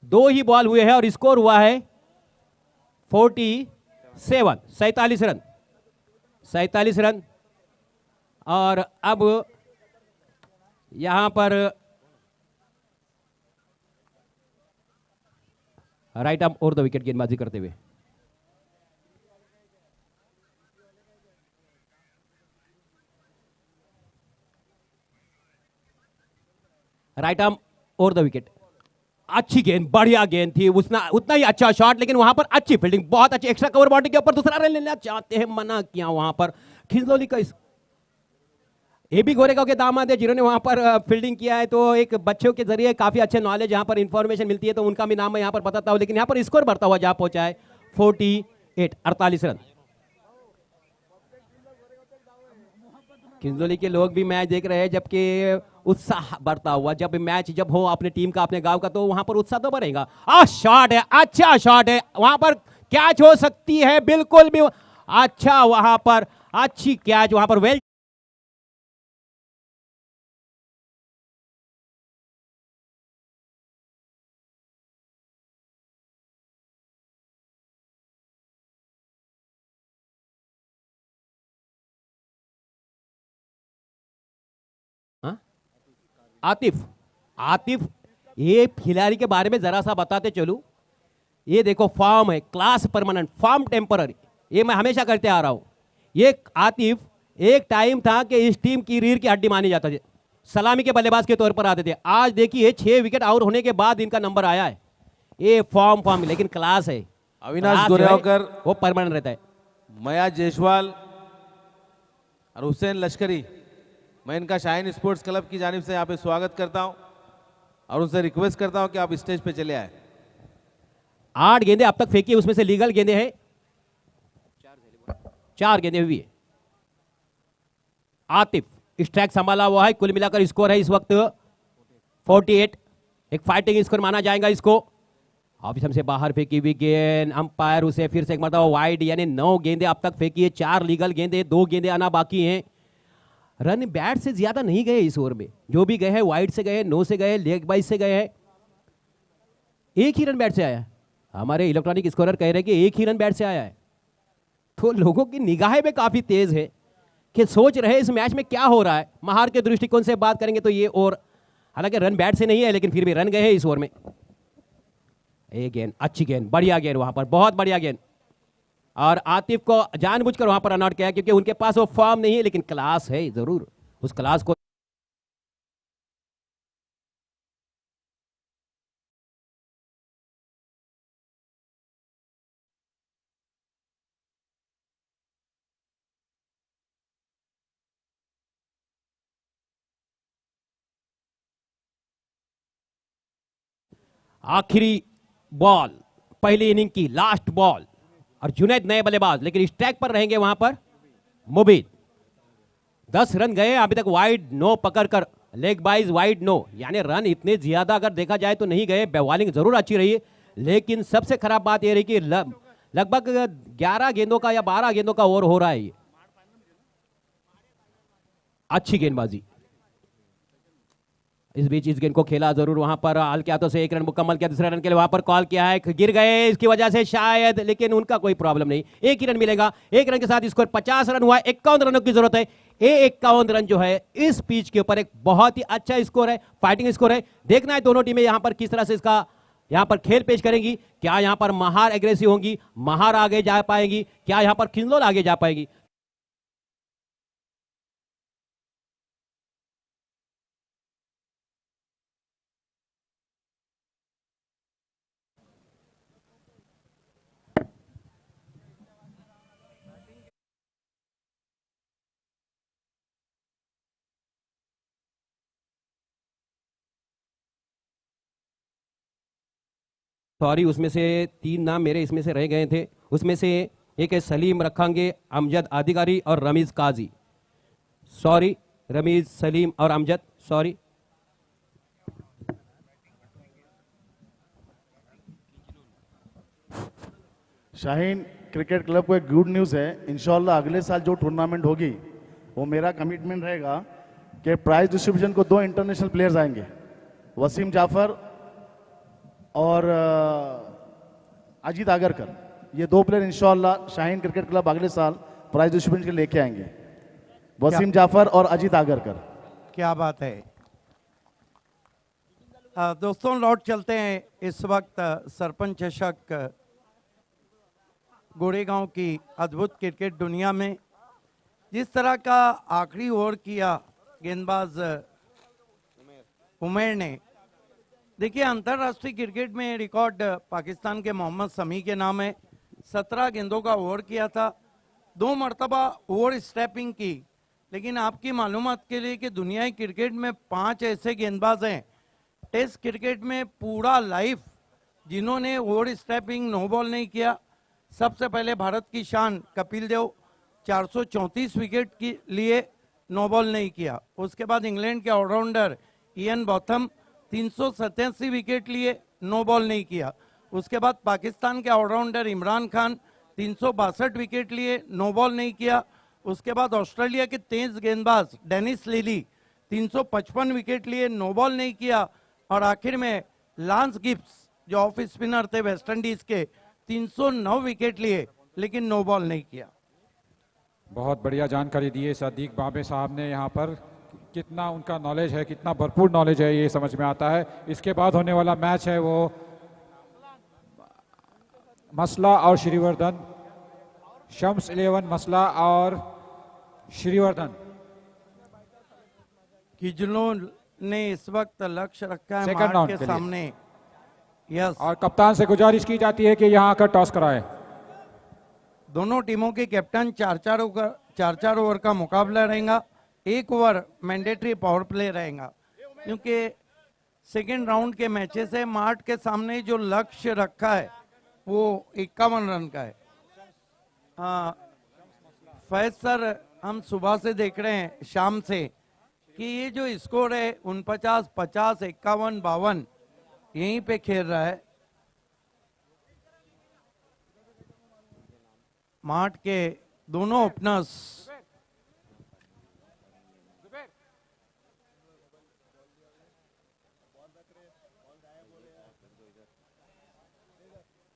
2 ही बॉल हुए हैं और स्कोर हुआ है 47 रन, 47 रन। और अब यहां पर right arm over the wicket गेंदबाजी करते हुए right arm over the wicket अच्छी गेंद, बढ़िया गेंद थी, उतना ही अच्छा शॉट, लेकिन वहां पर अच्छी फील्डिंग, बहुत अच्छी एक्स्ट्रा कवर बाउंड्री के ऊपर दूसरा रन लेना चाहते हैं, मना किया वहां पर खिंजनौली का। ये भी गोरेगांव के दामाद है जिन्होंने वहां पर फील्डिंग किया है, तो एक बच्चों के जरिए काफी अच्छे नॉलेज यहाँ पर इंफॉर्मेशन मिलती है, तो उनका भी नाम मैं यहाँ पर बताता हूँ। लेकिन यहाँ पर स्कोर बढ़ता हुआ जहां पहुंचा है 48 रन। खिंजनौली के लोग भी मैच देख रहे हैं, जबकि उत्साह बढ़ता हुआ, जब मैच जब हो अपने टीम का, अपने गांव का, तो वहां पर उत्साह तो बढ़ेगा। शॉट है, अच्छा शॉट है, वहां पर कैच हो सकती है, बिल्कुल भी अच्छा, वहां पर अच्छी कैच, वहां पर वेल। आतिफ ये खिलाड़ी के बारे में जरा सा बताते चलूं। ये देखो फॉर्म है, क्लास परमानेंट, फॉर्म टेम्पररी, ये मैं हमेशा करते आ रहा हूं। ये आतिफ एक टाइम था कि इस टीम की रीढ़ की हड्डी मानी जाता थे, सलामी के बल्लेबाज के तौर पर आते थे। आज देखिए 6 विकेट आउट होने के बाद इनका नंबर आया है। ये फॉर्म लेकिन क्लास है। अविनाश गोरेगांवकर, वो परमानेंट रहता है। मया जायसवाल और हुसैन लश्करी, मैं इनका शाहीन स्पोर्ट्स क्लब की जानिब से यहाँ पे स्वागत करता हूँ और उनसे रिक्वेस्ट करता हूँ कि आप स्टेज पे चले आए। 8 गेंदें अब तक फेंकी, उसमें से लीगल गेंदें हैं 4 गेंदें हुई है। आतिफ स्ट्राइक संभाला हुआ है, कुल मिलाकर स्कोर है इस वक्त 48, एक फाइटिंग स्कोर माना जाएगा इसको। ऑप्शन से बाहर फेंकी हुई गेंद, अंपायर उसे फिर से एक मरतबा वाइड, यानी 9 गेंदें अब तक फेंकी है, 4 लीगल गेंदें, 2 गेंदें आना बाकी हैं। रन बैट से ज्यादा नहीं गए इस ओवर में, जो भी गए हैं वाइड से गए, नो से गए, लेग बाइज से गए हैं। एक ही रन बैट से आया है, हमारे इलेक्ट्रॉनिक स्कोरर कह रहे हैं कि एक ही रन बैट से आया है। तो लोगों की निगाहें में काफी तेज है कि सोच रहे इस मैच में क्या हो रहा है। महार के दृष्टिकोण से बात करेंगे तो ये ओवर, हालांकि रन बैट से नहीं है लेकिन फिर भी रन गए हैं इस ओवर में। एक गेंद, अच्छी गेंद, बढ़िया गेंद, वहां पर बहुत बढ़िया गेंद, और आतिफ को जानबूझकर वहां पर रन आउट किया क्योंकि उनके पास वो फॉर्म नहीं है, लेकिन क्लास है जरूर, उस क्लास को। आखिरी बॉल पहली इनिंग की, लास्ट बॉल, और जुनैद नए बल्लेबाज, लेकिन स्ट्राइक पर रहेंगे वहां पर मुबीन। 10 रन गए अभी तक, वाइड नो पकड़कर, लेग बाइज वाइड नो, यानी रन इतने ज्यादा अगर देखा जाए तो नहीं गए। बॉलिंग जरूर अच्छी रही, लेकिन सबसे खराब बात यह रही कि लगभग 11 गेंदों का या 12 गेंदों का ओवर हो रहा है ये। अच्छी गेंदबाजी, इस बीच इस गेंद को खेला जरूर वहां पर, हल्के हाथों से 1 रन मुकम्मल किया, दूसरे रन के लिए वहां पर कॉल किया है, गिर गए इसकी वजह से शायद, लेकिन उनका कोई प्रॉब्लम नहीं, 1 ही रन मिलेगा। 1 रन के साथ स्कोर 50 रन हुआ, 51 रनों की जरूरत है। ये 51 रन जो है इस पिच के ऊपर एक बहुत ही अच्छा स्कोर है, फाइटिंग स्कोर है। देखना है दोनों टीमें यहां पर किस तरह से इसका यहां पर खेल पेश करेंगी। क्या यहां पर महार एग्रेसिव होंगी, महार आगे जा पाएंगी, क्या यहां पर खिंजनौल आगे जा पाएगी। सॉरी, उसमें से 3 नाम मेरे इसमें से रह गए थे, उसमें से एक है सलीम रखेंगे, अमजद अधिकारी और रमीज काजी। सॉरी, रमीज, सलीम और Amjad, sorry. Shaheen cricket club को एक गुड न्यूज़ है, इंशाल्लाह अगले साल जो टूर्नामेंट होगी वो मेरा कमिटमेंट रहेगा कि प्राइज डिस्ट्रीब्यूशन को 2 इंटरनेशनल प्लेयर्स आएंगे, वसीम जाफर और अजीत आगरकर। ये 2 प्लेयर इंशाल्लाह शाहीन क्रिकेट क्लब अगले साल प्राइज डिस्ट्रीब्यूशन के लेके आएंगे, वसीम जाफर और अजीत आगरकर। क्या बात है। दोस्तों लौट चलते हैं इस वक्त सरपंच चषक गोरेगांव की अद्भुत क्रिकेट दुनिया में। जिस तरह का आखिरी ओवर किया गेंदबाज उमेर ने, देखिए, अंतर्राष्ट्रीय क्रिकेट में रिकॉर्ड पाकिस्तान के मोहम्मद शमी के नाम है। 17 गेंदों का ओवर किया था, 2 मरतबा ओवर स्टेपिंग की। लेकिन आपकी मालूमात के लिए कि दुनियाई क्रिकेट में 5 ऐसे गेंदबाज हैं टेस्ट क्रिकेट में पूरा लाइफ जिन्होंने ओवर स्टेपिंग नो बॉल नहीं किया। सबसे पहले भारत की शान कपिल देव 434 विकेट के लिए नो बॉल नहीं किया। उसके बाद इंग्लैंड के ऑलराउंडर इयन बॉथम 387 विकेट लिए, नो बॉल नहीं किया। उसके बाद पाकिस्तान के ऑलराउंडर इमरान खान 362 विकेट लिए, नो बॉल नहीं किया। उसके बाद ऑस्ट्रेलिया के तेज गेंदबाज डेनिस लिली 355 विकेट लिए, नो बॉल नहीं किया। और आखिर में लांस गिब्स जो ऑफ स्पिनर थे वेस्ट इंडीज के 309 विकेट लिए, लेकिन नो बॉल नहीं किया। बहुत बढ़िया जानकारी दी है सदीक बाबे साहब ने। यहाँ पर कितना उनका नॉलेज है, कितना भरपूर नॉलेज है, ये समझ में आता है। इसके बाद होने वाला मैच है वो मसला और श्रीवर्धन, शम्स 11 मसला और श्रीवर्धन। किजलों ने इस वक्त लक्ष्य रखा है सेकंड मार्क राउंड के के लिए। सामने। यस, और कप्तान से गुजारिश की जाती है कि यहाँ आकर टॉस कराए। दोनों टीमों के कैप्टन 4-4 ओवर का मुकाबला रहेगा। 1 ओवर मैंडेटरी पावर प्ले रहेगा, क्योंकि सेकेंड राउंड के मैचेस है। मार्ट के सामने जो लक्ष्य रखा है वो 51 रन का है। हाँ फैज सर, हम सुबह से देख रहे हैं शाम से कि ये जो स्कोर है 49, 50, 51, 52 यहीं पे खेल रहा है। मार्ट के दोनों ओपनर्स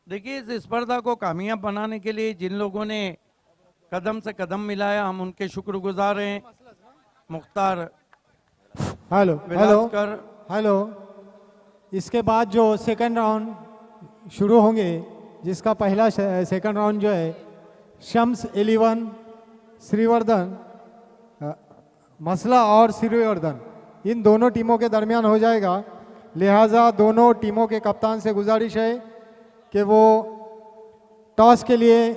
देखिए, इस स्पर्धा को कामयाब बनाने के लिए जिन लोगों ने कदम से कदम मिलाया, हम उनके शुक्रगुजार हैं। Mukhtar hello hello Vilaskar, hello. इसके बाद जो सेकंड राउंड शुरू होंगे, जिसका पहला सेकंड राउंड जो है शम्स 11 श्रीवर्धन, मसला और श्रीवर्धन, इन दोनों टीमों के दरमियान हो जाएगा। लिहाजा दोनों टीमों के कप्तान से गुजारिश है कि वो टॉस के लिए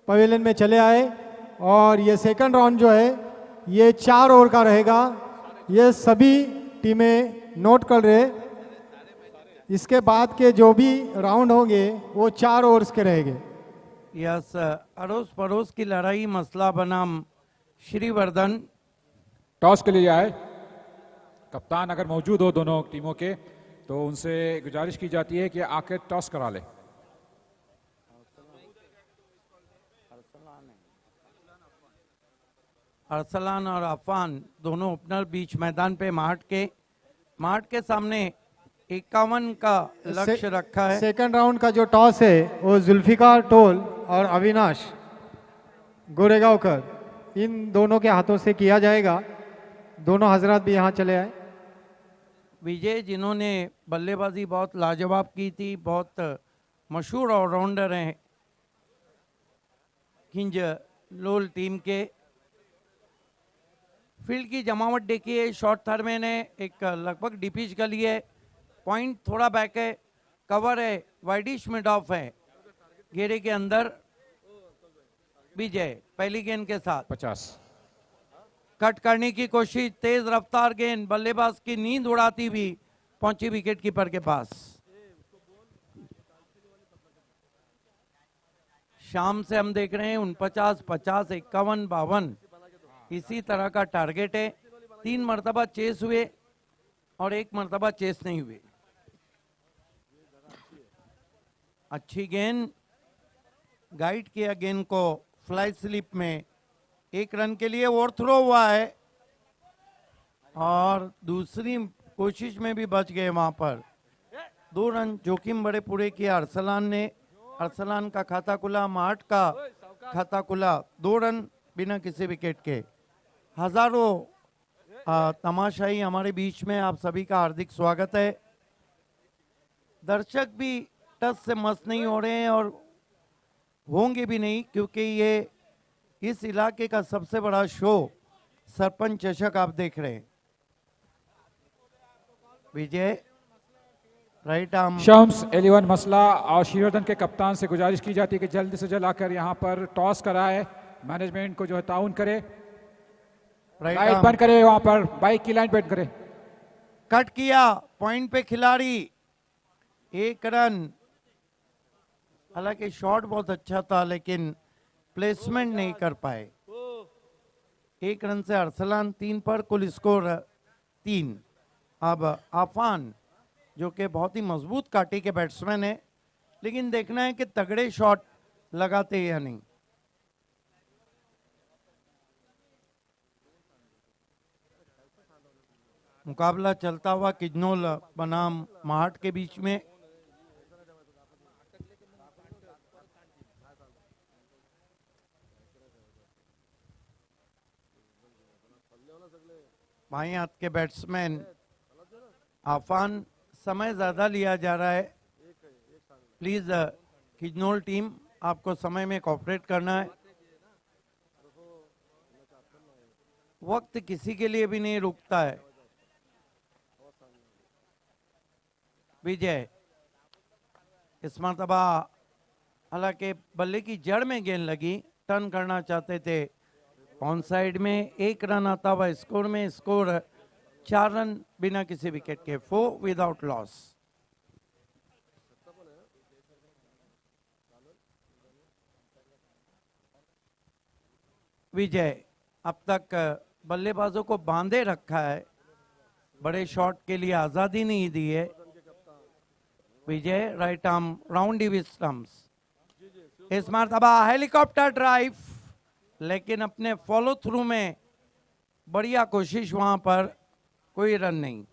पवेलियन में चले आए। और ये सेकंड राउंड जो है ये 4 ओवर का रहेगा। ये सभी टीमें नोट कर रहे। इसके बाद के जो भी राउंड होंगे वो 4 ओवर्स के रहेंगे। यस, अड़ोस पड़ोस की लड़ाई, मसला बनाम श्रीवर्धन। टॉस के लिए आए कप्तान अगर मौजूद हो दोनों टीमों के, तो उनसे गुजारिश की जाती है कि आकर टॉस करा ले। अरसलान और अफान दोनों ओपनर बीच मैदान पे मार्ट के सामने 51 का लक्ष्य रखा है। सेकंड राउंड का जो टॉस है वो जुल्फिकार टोल और अविनाश गोरेगांवकर, इन दोनों के हाथों से किया जाएगा। दोनों हजरात भी यहाँ चले आए। विजय, जिन्होंने बल्लेबाजी बहुत लाजवाब की थी, बहुत मशहूर ऑलराउंडर हैं किंज लोल टीम के। फील्ड की जमावट देखिए, शॉर्ट थर्मेन है, एक लगभग डिपिच गली है, पॉइंट थोड़ा बैक है, कवर है, वाइडिश मिड ऑफ है, घेरे के अंदर। विजय पहली गेंद के साथ 50 कट करने की कोशिश, तेज रफ्तार गेंद, बल्लेबाज की नींद उड़ाती हुई पहुंची विकेट कीपर के पास। शाम से हम देख रहे हैं 49, 50, 51, 52 इसी तरह का टारगेट है। 3 मरतबा चेस हुए और 1 मरतबा चेस नहीं हुए। अच्छी गेंद, गाइड किया गेंद को फ्लाई स्लिप में, 1 रन के लिए ओवर थ्रो हुआ है और दूसरी कोशिश में भी बच गए वहां पर। 2 रन जोखिम बड़े पूरे किया अरसलान ने। अरसलान का खाता खुला, मार्ट का खाता खुला। 2 रन बिना किसी विकेट के। हजारों तमाशाई हमारे बीच में, आप सभी का हार्दिक स्वागत है। दर्शक भी टस से मस्त नहीं हो रहे हैं और होंगे भी नहीं, क्योंकि ये इस इलाके का सबसे बड़ा शो सरपंच चषक आप देख रहे हैं। विजय राइट आर्म शम्स 11 मसला और श्रीवर्धन के कप्तान से गुजारिश की जाती है कि जल्द से जल्द आकर यहाँ पर टॉस कराए, मैनेजमेंट को जो है ताउन करे, राइट लाइट आर्म बंद करे, वहां पर बाइक की लाइन बंद करे। कट किया, पॉइंट पे खिलाड़ी, 1 रन। हालांकि शॉट बहुत अच्छा था लेकिन प्लेसमेंट नहीं कर पाए। 1 रन से अरसलान 3 पर, कुल स्कोर 3। अब आफान जो कि बहुत ही मजबूत काटी के बैट्समैन है, लेकिन देखना है कि तगड़े शॉट लगाते या नहीं। मुकाबला चलता हुआ किजनोल बनाम महाट के बीच में। बाएं हाथ के बैट्समैन आफान, समय ज्यादा लिया जा रहा है। प्लीज किजनोल टीम, आपको समय में कोऑपरेट करना है। वक्त किसी के लिए भी नहीं रुकता है। विजय इस मरतबा हालांकि बल्ले की जड़ में गेंद लगी, टर्न करना चाहते थे ऑन साइड में। 1 रन आता हुआ स्कोर में, स्कोर 4 रन बिना किसी विकेट के, 4 विदाउट लॉस। विजय अब तक बल्लेबाजों को बांधे रखा है, बड़े शॉट के लिए आजादी नहीं दी है। Vijay right arm round with stumps. इस मरतबा हेलीकॉप्टर ड्राइव, लेकिन अपने फॉलो थ्रू में बढ़िया कोशिश, वहां पर कोई रन नहीं।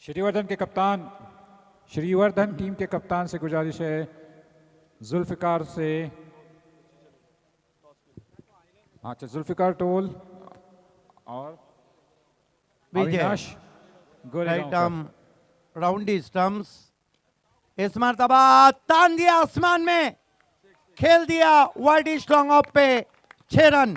श्रीवर्धन के कप्तान, श्रीवर्धन टीम के कप्तान से गुजारिश है जुल्फिकार से, अच्छा जुल्फिकार टोल और Vijay Avinash right arm round the stumps. इस मरतबा तान दिया आसमान में, खेल दिया वाइड लॉन्ग ऑफ पे, 6 रन।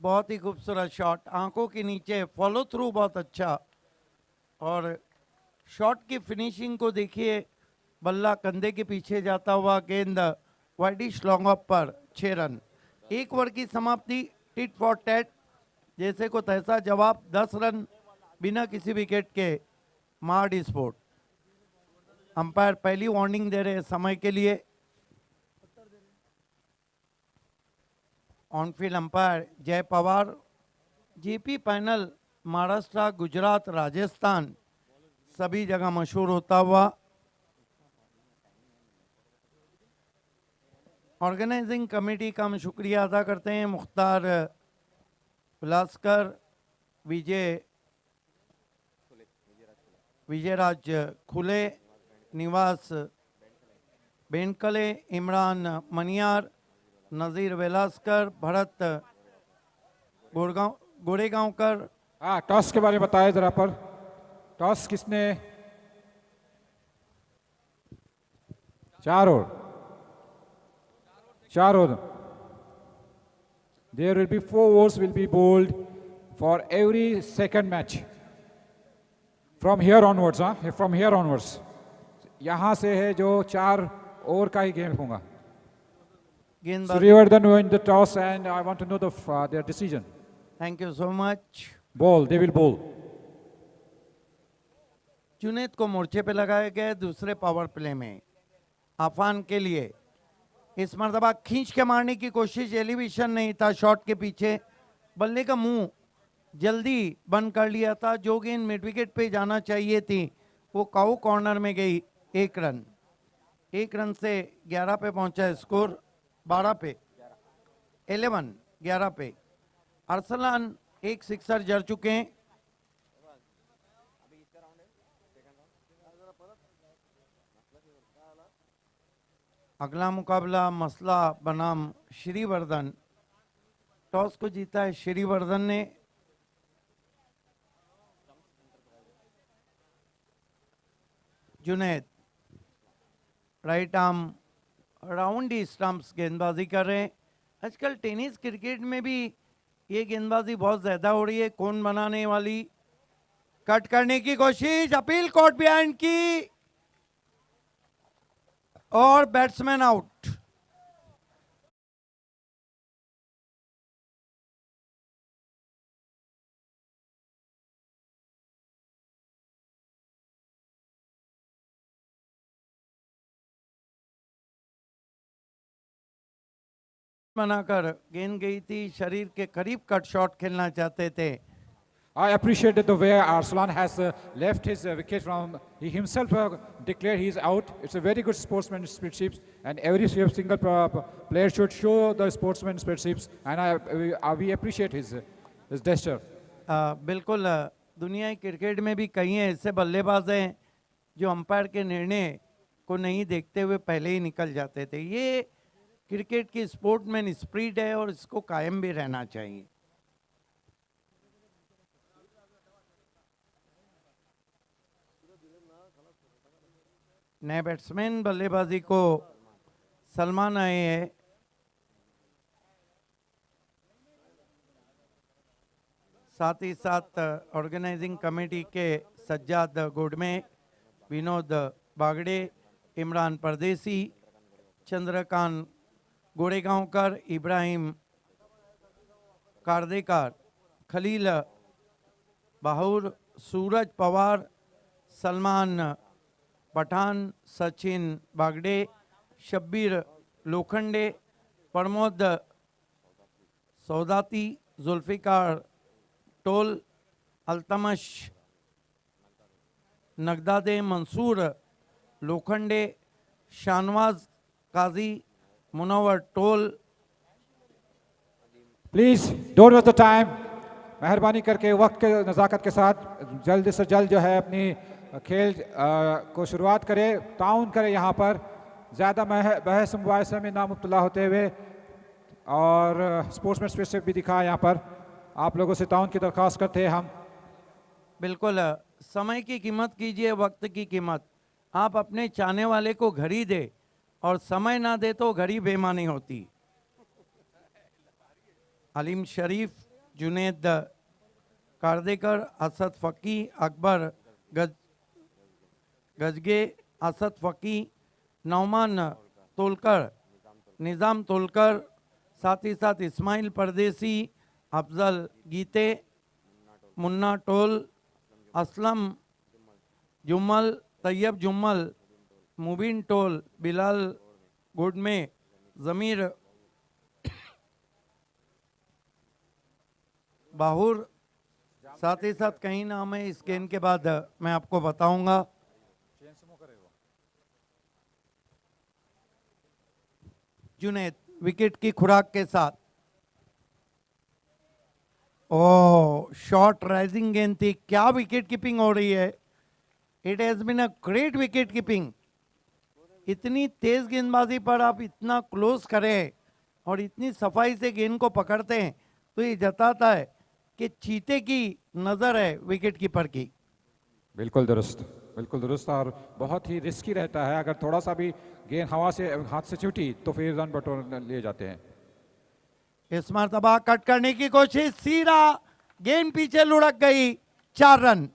बहुत ही खूबसूरत शॉट, आंखों के नीचे फॉलो थ्रू बहुत अच्छा, और शॉट की फिनिशिंग को देखिए, बल्ला कंधे के पीछे जाता हुआ, गेंद वाइडिश लॉन्ग ऑफ पर, 6 रन। 1 ओवर की समाप्ति, टिट फॉर टैट, जैसे को तैसा जवाब, 10 रन बिना किसी विकेट के, मार्ड स्पोर्ट। अंपायर पहली वार्निंग दे रहे हैं समय के लिए। ऑनफील्ड अंपायर जय पवार। जीपी पैनल महाराष्ट्र, गुजरात, राजस्थान सभी जगह मशहूर होता हुआ। ऑर्गेनाइजिंग कमेटी का हम शुक्रिया अदा करते हैं, मुख्तार उलास्कर, विजयराज खुले, निवास बेनकले, इमरान मनियार, नज़ीर वेलास्कर, भरत गोरेगांवकर। हाँ, टॉस के बारे में बताया जरा पर, टॉस किसने? 4 over. There will be 4 overs will be bowled for every second match. From here onwards, हाँ, from here onwards. यहाँ से है जो 4 ओवर का ही गेम होगा। Srivardan won the toss and I want to know their decision. Thank you so much. Ball, they will bowl. Junaid को मोर्चे पे लगाया गया दूसरे पावर प्ले में आफान के लिए। इस मरतबा खींच के मारने की कोशिश, एलिवेशन नहीं था शॉट के पीछे, बल्ले का मुंह जल्दी बंद कर लिया था। जो गेंद मिड विकेट पे जाना चाहिए थी वो काऊ कॉर्नर में गई। 1 रन, 1 रन से 11 पे पहुंचा स्कोर, 12 पे 11 पे। अरसलान एक सिक्सर जड़ चुके हैं। अगला मुकाबला मसला बनाम श्रीवर्धन। टॉस को जीता है श्रीवर्धन ने। जुनैद राइट आर्म राउंड ही स्टंप्स गेंदबाजी कर रहे हैं। आजकल टेनिस क्रिकेट में भी ये गेंदबाजी बहुत ज़्यादा हो रही है, कोन बनाने वाली। कट करने की कोशिश, अपील कोर्ट बिहाइंड की और बैट्समैन आउट। बनाकर गेंद गई थी शरीर के करीब, कट शॉट खेलना चाहते थे। I appreciated the way Arslan has left his wicket from. He himself declared he is out. It's a very good sportsmanship, and every single player should show the sportsmanship, and we appreciate his gesture. बिल्कुल, दुनिया की क्रिकेट में भी कई ऐसे बल्लेबाज हैं जो अंपायर के निर्णय को नहीं देखते हुए पहले ही निकल जाते थे। ये क्रिकेट की स्पोर्ट्समैन स्पिरिट है और इसको कायम भी रहना चाहिए। नए बैट्समैन बल्लेबाजी को सलमान आए हैं। साथ ही साथ ऑर्गेनाइजिंग कमेटी के Sajjad गोडमे, Vinod Bagde, Imran Pardesi, Chandrakant Goregaonkar, Ibrahim Kardekar, Khalil Bahur, Suraj Pawar, Salman Pathan, Sachin Bagde, Shabbir Lokhande, Pramod Saudati, Zulfikar Tol, Altamash Nagdade, Mansoor Lokhande, Shahnawaz Kazi, Munawwar Tol. Please don't waste the time. मेहरबानी करके वक्त के नज़ाकत के साथ जल्द से जल्द जो है अपनी खेल को शुरुआत करें, ताउन करें यहाँ पर, ज़्यादा बहस मुबाहिसे में ना मुब्तला होते हुए, और स्पोर्ट्समैनशिप भी दिखा यहाँ पर। आप लोगों से ताउन की दरख्वास्त करते हैं हम। बिल्कुल, समय की कीमत कीजिए, वक्त की कीमत। आप अपने चाहने वाले को घड़ी दे और समय ना दे तो घड़ी बेमानी होती। अलीम शरीफ, जुनेद कार्देकर, असद फ़की, अकबर गजगे, असद फ़की, नौमान तोलकर, निज़ाम तोलकर, साथ ही साथ इस्माइल परदेसी, अफजल गीते, मुन्ना टोल, असलम जुम्मल, तैयब जुम्मल, मुबीन टोल, बिलाल गुडमे, ज़मीर बाहुर, साथ ही साथ कई नाम है। इस गेंद के बाद मैं आपको बताऊंगा। जुनैद विकेट की खुराक के साथ, ओ शॉर्ट राइजिंग गेंद थी। क्या विकेट कीपिंग हो रही है। It has been a great wicket keeping. इतनी तेज गेंदबाजी पर आप इतना क्लोज करें और इतनी सफाई से गेंद को पकड़ते हैं तो ये जताता है कि चीते की नज़र है विकेट कीपर की। बिल्कुल दुरुस्त, बिल्कुल दुरुस्त, और बहुत ही रिस्की रहता है। अगर थोड़ा सा भी गेंद हवा से हाथ से छूटी तो फिर रन बटोर लिए जाते हैं। इस मरतबा कट करने की कोशिश, सीधा गेंद पीछे लुढ़क गई, 4 रन।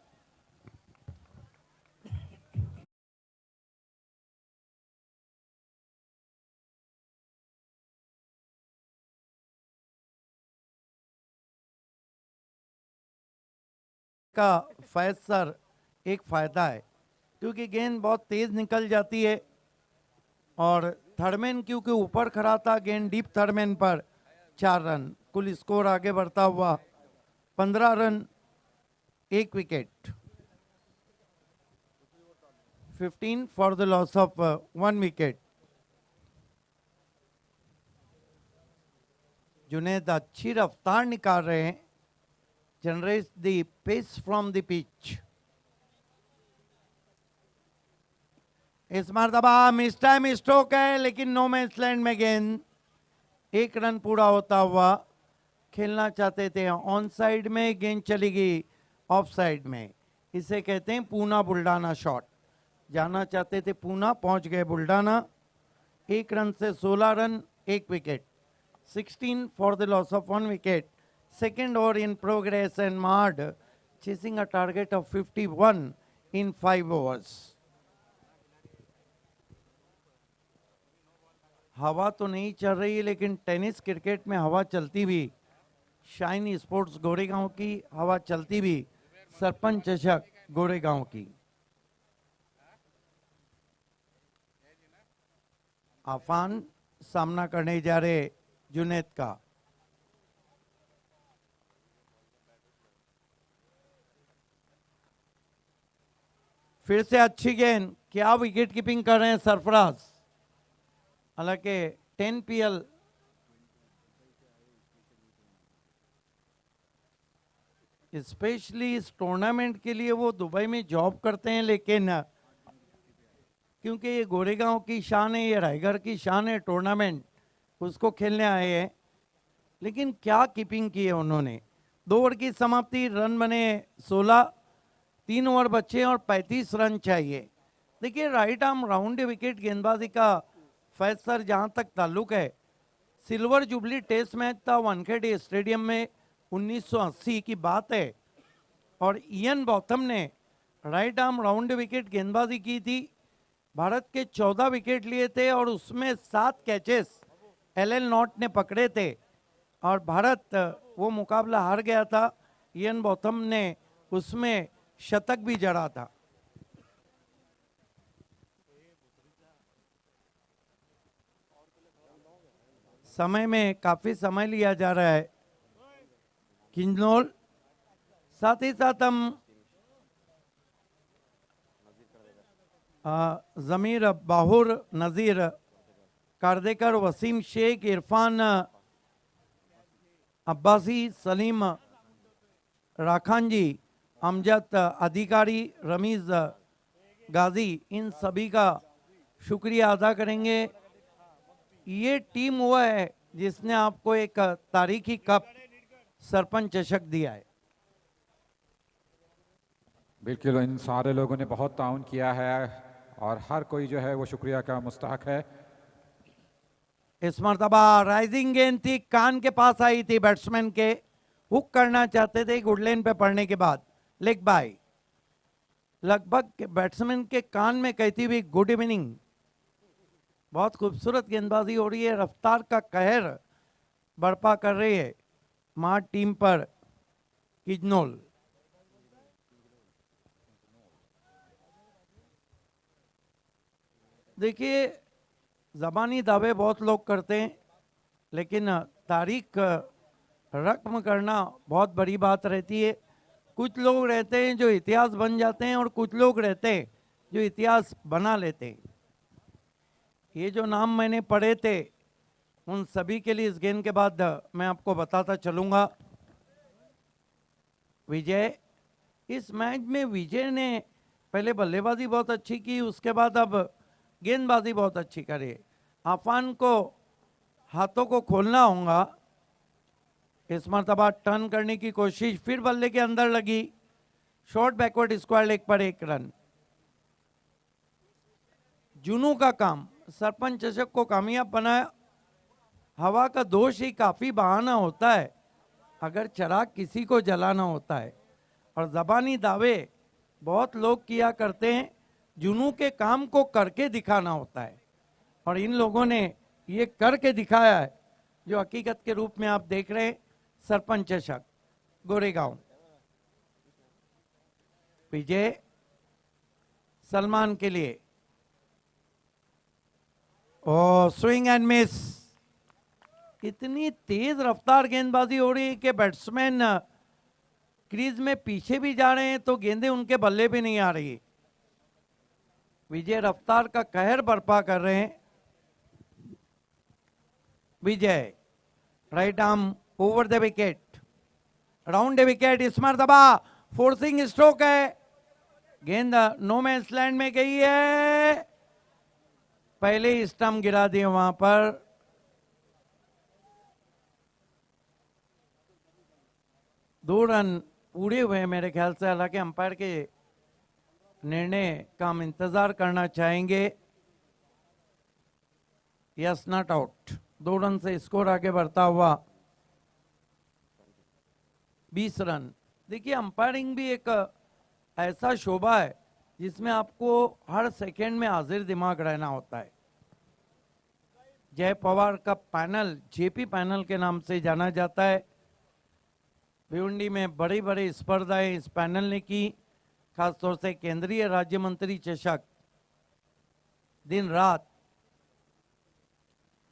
का फैज सर एक फायदा है क्योंकि गेंद बहुत तेज निकल जाती है और थर्डमैन क्योंकि ऊपर खड़ा था, गेंद डीप थर्डमैन पर, 4 रन। कुल स्कोर आगे बढ़ता हुआ 15 run, 1 wicket, 15 for the loss of 1 wicket. Junaid अच्छी रफ्तार निकाल रहे हैं, generate the pace from the pitch. इस मरतबा मिस टाइम स्ट्रोक है लेकिन नो मैच लैंड में गेंद, 1 रन पूरा होता हुआ। खेलना चाहते थे ऑन साइड में, गेंद चली गई ऑफ साइड में। इसे कहते हैं पूना बुल्डाना शॉट। जाना चाहते थे, पूना पहुंच गए बुल्डाना। 1 रन से 16 run, 1 wicket, 16 for the loss of 1 wicket. Second over in progress and Mard chasing a target of 51 in 5 overs. हवा तो नहीं चल रही है, लेकिन टेनिस क्रिकेट में हवा चलती भी, शाइन स्पोर्ट्स गोरेगांव की हवा चलती भी सरपंच चषक गोरेगांव की। आफान सामना करने जा रहे जुनैद का। फिर से अच्छी गेंद, क्या विकेट कीपिंग कर रहे हैं सरफराज। हालांकि 10 PL स्पेशली इस टूर्नामेंट के लिए वो दुबई में जॉब करते हैं, लेकिन क्योंकि ये गोरेगांव की शान है, ये रायगढ़ की शान है, टूर्नामेंट उसको खेलने आए हैं। लेकिन क्या कीपिंग की है उन्होंने। 2 ओवर की समाप्ति, रन बने 16, 3 ओवर बचे और 35 रन चाहिए। देखिए राइट आर्म राउंड विकेट गेंदबाजी का फैज सर जहाँ तक ताल्लुक है, सिल्वर जुबली टेस्ट मैच था वानखेड़े स्टेडियम में 1980 की बात है, और इयन बॉथम ने राइट आर्म राउंड विकेट गेंदबाजी की थी। भारत के 14 विकेट लिए थे और उसमें 7 कैचेस एल नॉट ने पकड़े थे, और भारत वो मुकाबला हार गया था। इयन बॉथम ने उसमें शतक भी जड़ा था। समय में काफी समय लिया जा रहा है किंजनोल। साथ ही साथ हम जमीर बाहुर, नजीर कारदेकर, वसीम शेख, इरफान अब्बासी, सलीम राखान जी, अमजद अधिकारी, रमीज गाजी, इन सभी का शुक्रिया अदा करेंगे। ये टीम हुआ है जिसने आपको एक तारीखी कप सरपंच चषक दिया है। बिल्कुल, इन सारे लोगों ने बहुत ताउन किया है और हर कोई जो है वो शुक्रिया का मुस्तहक है। इस मरतबा राइजिंग गेंद थी, कान के पास आई थी बैट्समैन के, हुक करना चाहते थे गुडलेन पे पड़ने के बाद, लेग बाय लगभग बैट्समैन के कान में कहती हुई गुड इवनिंग। बहुत खूबसूरत गेंदबाजी हो रही है, रफ्तार का कहर बर्पा कर रही है मार टीम पर किजनोल। देखिए ज़बानी दावे बहुत लोग करते हैं, लेकिन तारीख रकम करना बहुत बड़ी बात रहती है। कुछ लोग रहते हैं जो इतिहास बन जाते हैं और कुछ लोग रहते हैं जो इतिहास बना लेते हैं। ये जो नाम मैंने पढ़े थे उन सभी के लिए इस गेंद के बाद मैं आपको बताता चलूँगा। विजय, इस मैच में विजय ने पहले बल्लेबाजी बहुत अच्छी की, उसके बाद अब गेंदबाजी बहुत अच्छी करी। आफान को हाथों को खोलना होगा। इस मरतबा टर्न करने की कोशिश, फिर बल्ले के अंदर लगी, शॉर्ट बैकवर्ड स्क्वायर लेग पर 1 रन। जुनू का काम सरपंच चषक को कामयाब बनाया। हवा का दोष ही काफी बहाना होता है अगर चिराग किसी को जलाना होता है, और ज़बानी दावे बहुत लोग किया करते हैं, जुनू के काम को करके दिखाना होता है, और इन लोगों ने ये करके दिखाया है जो हकीकत के रूप में आप देख रहे हैं। सरपंच चषक गोरेगांव, विजय सलमान के लिए, ओ स्विंग एंड मिस। इतनी तेज रफ्तार गेंदबाजी हो रही है कि बैट्समैन क्रीज में पीछे भी जा रहे हैं तो गेंदें उनके बल्ले भी नहीं आ रही। विजय रफ्तार का कहर बर्पा कर रहे हैं। Vijay right arm over the wicket, round the wicket. इस मरतबा फोर्सिंग स्ट्रोक है, गेंद नो मैंस लैंड में गई है, पहले ही स्टंप गिरा दिए वहां पर। दो रन पूरे हुए मेरे ख्याल से, हालांकि अंपायर के निर्णय का हम इंतजार करना चाहेंगे। Yes, not out. 2 रन से स्कोर आगे बढ़ता हुआ 20 रन। देखिए, अंपायरिंग भी एक ऐसा शोभा है जिसमें आपको हर सेकंड में हाजिर दिमाग रहना होता है। जय पवार का पैनल जेपी पैनल के नाम से जाना जाता है। भिवंडी में बड़ी बड़ी स्पर्धाएं इस पैनल ने की, खासतौर से केंद्रीय राज्य मंत्री चषक, दिन रात।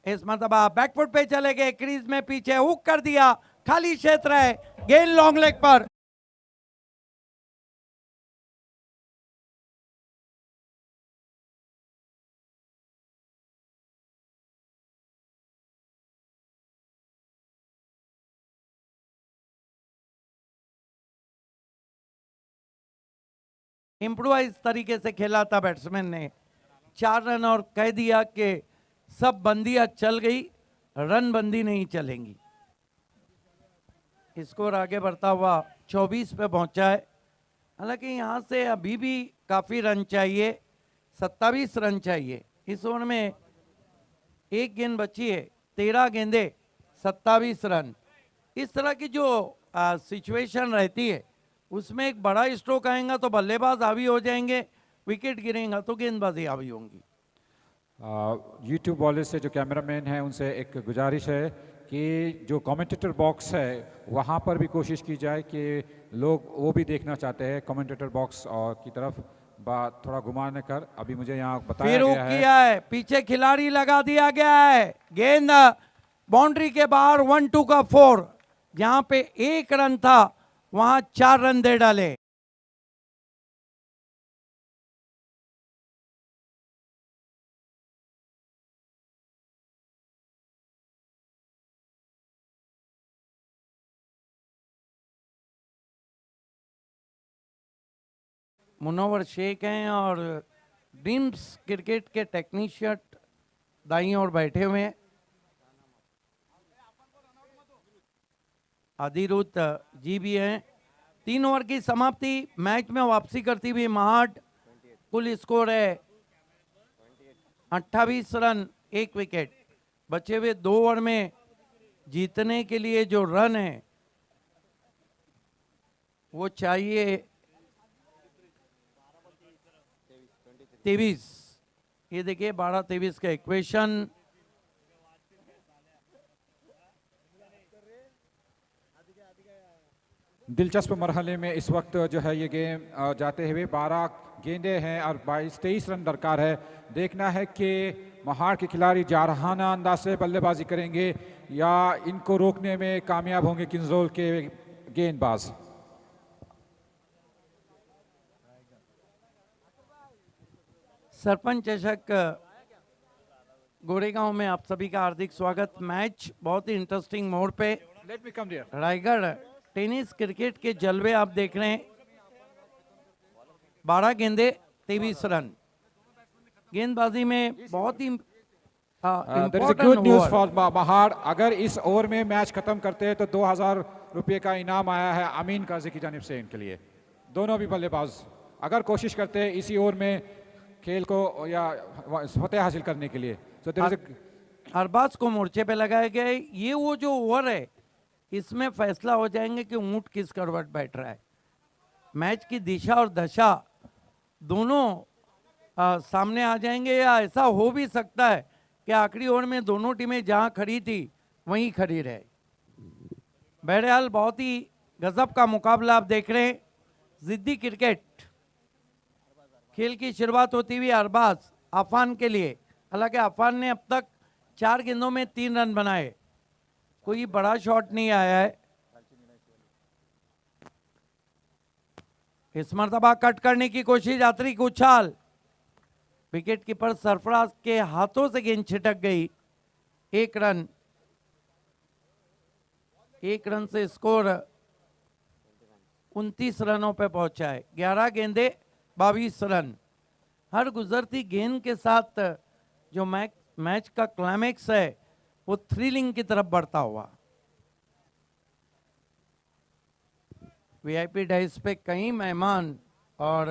इस मरतबा बैकफुट पे चले गए, क्रीज में पीछे हुक कर दिया, खाली क्षेत्र है, गेंद लॉन्ग लेग पर। इम्प्रोवाइज तरीके से खेला था बैट्समैन ने, 4 रन और कह दिया कि सब बंदियां चल गई, रन बंदी नहीं चलेंगी। स्कोर आगे बढ़ता हुआ 24 पे पहुंचा है। हालांकि यहां से अभी भी काफी रन चाहिए, 27 रन चाहिए। इस ओवर में एक गेंद बची है, 13 गेंदे 27 रन। इस तरह की जो सिचुएशन रहती है उसमें एक बड़ा स्ट्रोक आएगा तो बल्लेबाज हावी हो जाएंगे, विकेट गिरेगा तो गेंदबाजी हावी होंगी। यूट्यूब वाले से जो कैमरामैन है उनसे एक गुजारिश है कि जो कमेंटेटर बॉक्स है वहाँ पर भी कोशिश की जाए कि लोग वो भी देखना चाहते हैं कमेंटेटर बॉक्स और की तरफ बात थोड़ा घुमाने कर। अभी मुझे यहाँ बताया गया है, किया है, पीछे खिलाड़ी लगा दिया गया है, गेंद बाउंड्री के बाहर 1-2 का 4, जहां पे 1 रन था वहां 4 रन दे डाले। मुनव्वर शेख हैं और ड्रीम्स क्रिकेट के टेक्नीशियन दाईं ओर बैठे हुए हैं। आदिरुत जी भी हैं। 3 ओवर की समाप्ति, मैच में वापसी करती हुई महाड, कुल स्कोर है 28 रन 1 विकेट। बचे हुए 2 ओवर में जीतने के लिए जो रन है वो चाहिए 23। ये देखिए 12-23 का इक्वेशन। दिलचस्प मरहले में इस वक्त जो है ये गेम जाते हुए 12 गेंदे हैं और 22-23 रन दरकार है। देखना है कि महाड़ के खिलाड़ी जारहाना अंदाज से बल्लेबाजी करेंगे या इनको रोकने में कामयाब होंगे किंजोल के गेंदबाज। सरपंच चषक गोरेगांव में आप सभी का हार्दिक स्वागत। मैच बहुत ही इंटरेस्टिंग मोड पे। Let me come there. Raigarh tennis cricket के जलवे आप देख रहे हैं। 12 गेंदे 23 रन। गेंदबाजी में बहुत ही गुड न्यूज फॉर महाड़। अगर इस ओवर में मैच खत्म करते हैं तो 2000 रुपये का इनाम आया है अमीन काजी की जानिब से इनके लिए। दोनों भी बल्लेबाज अगर कोशिश करते हैं इसी ओवर में खेल को या फतेह हासिल करने के लिए तो अरबाज को मोर्चे पे लगाया गया है। ये वो जो ओवर है इसमें फैसला हो जाएंगे कि ऊंट किस करवट बैठ रहा है। मैच की दिशा और दशा दोनों सामने आ जाएंगे, या ऐसा हो भी सकता है कि आखिरी ओवर में दोनों टीमें जहां खड़ी थी वहीं खड़ी रहे। बहरहाल बहुत ही गजब का मुकाबला आप देख रहे हैं। जिद्दी क्रिकेट खेल की शुरुआत होती हुई अरबाज अफान के लिए। हालांकि अफान ने अब तक 4 गेंदों में 3 रन बनाए, कोई बड़ा शॉट नहीं आया है। इस मरतबा कट करने की कोशिश, यात्री की उछाल, विकेट कीपर सरफराज के हाथों से गेंद छिटक गई। 1 रन। 1 रन से स्कोर 29 रनों पे पहुंचा है। 11 गेंदे 22 रन। हर गुजरती गेंद के साथ जो मैच का क्लाइमेक्स है वो थ्रिलिंग की तरफ बढ़ता हुआ। वीआईपी डाइस पे कई मेहमान और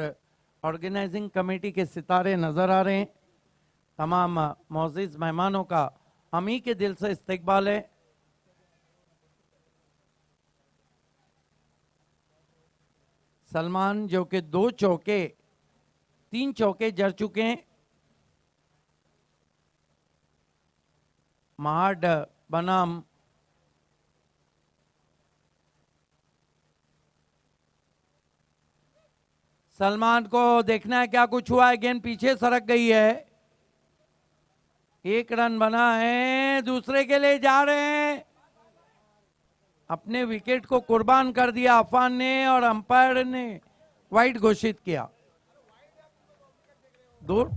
ऑर्गेनाइजिंग कमेटी के सितारे नजर आ रहे हैं। तमाम मोअज़्ज़िज़ मेहमानों का हम ही के दिल से इस्तकबाल है। सलमान जो कि 3 चौके जड़ चुके हैं। महाड बनाम सलमान को देखना है क्या कुछ हुआ है। गेंद पीछे सरक गई है। 1 रन बना है, दूसरे के लिए जा रहे हैं। अपने विकेट को कुर्बान कर दिया अफान ने और अंपायर ने वाइड घोषित किया। दूर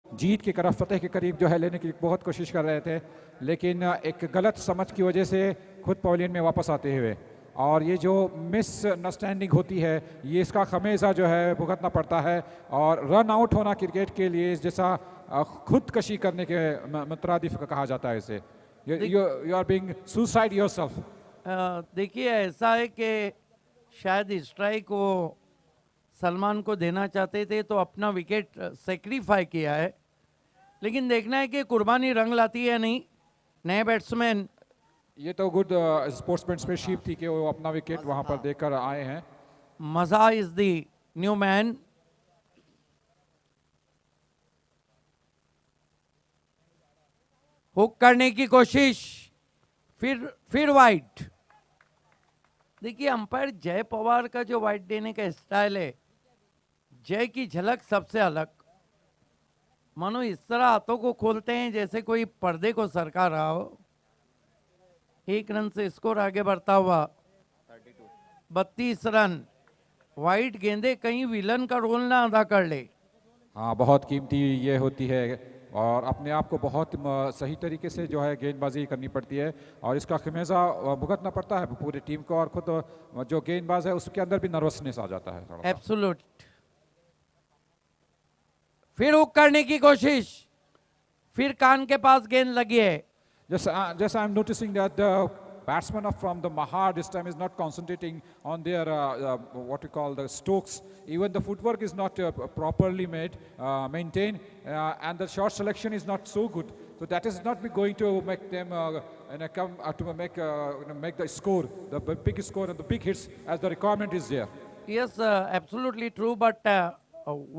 जीत की तरफ फतेह के करीब जो है लेने की बहुत कोशिश कर रहे थे, लेकिन एक गलत समझ की वजह से खुद पवेलियन में वापस आते हुए, और ये जो मिसअंडरस्टैंडिंग होती है ये इसका खमेजा जो है भुगतना पड़ता है। और रन आउट होना क्रिकेट के लिए जैसा खुदकशी करने के मुतरादिफ कहा जाता है इसे। You are being suicide yourself. देखिए ऐसा है कि शायद स्ट्राइक वो सलमान को देना चाहते थे तो अपना विकेट सेक्रीफाई किया है, लेकिन देखना है कि कुर्बानी रंग लाती है नहीं। नए बैट्समैन, ये तो गुड स्पोर्ट्समैनशिप थी कि वो अपना विकेट वहां पर देकर आए हैं। मजा is the new man. Hook करने की कोशिश, फिर वाइड। देखिए अंपायर जय पवार का जो वाइड देने का स्टाइल है, जय की झलक सबसे अलग। मानो इस तरह हाथों को खोलते हैं जैसे कोई पर्दे को सरका रहा हो। 1 रन से स्कोर आगे बढ़ता हुआ 32 रन। वाइड गेंदे कहीं विलन का रोल ना अदा कर ले। हाँ, बहुत कीमती ये होती है और अपने आप को बहुत सही तरीके से जो है गेंदबाजी करनी पड़ती है, और इसका खमेजा भुगतना पड़ता है पूरी टीम को, और खुद जो गेंदबाज है उसके अंदर भी नर्वसनेस आ जाता है थोड़ा। एब्सोल्यूट। फिर हुक करने की कोशिश, फिर कान के पास गेंद लगी है। Just I am noticing that the batsmen from the Mahar this time is not concentrating on their what we call the strokes. Even the footwork is not properly maintained, and the shot selection is not so good. So that is not going to make them come to make the score, the big score and the big hits as the requirement is there. Yes, absolutely true. But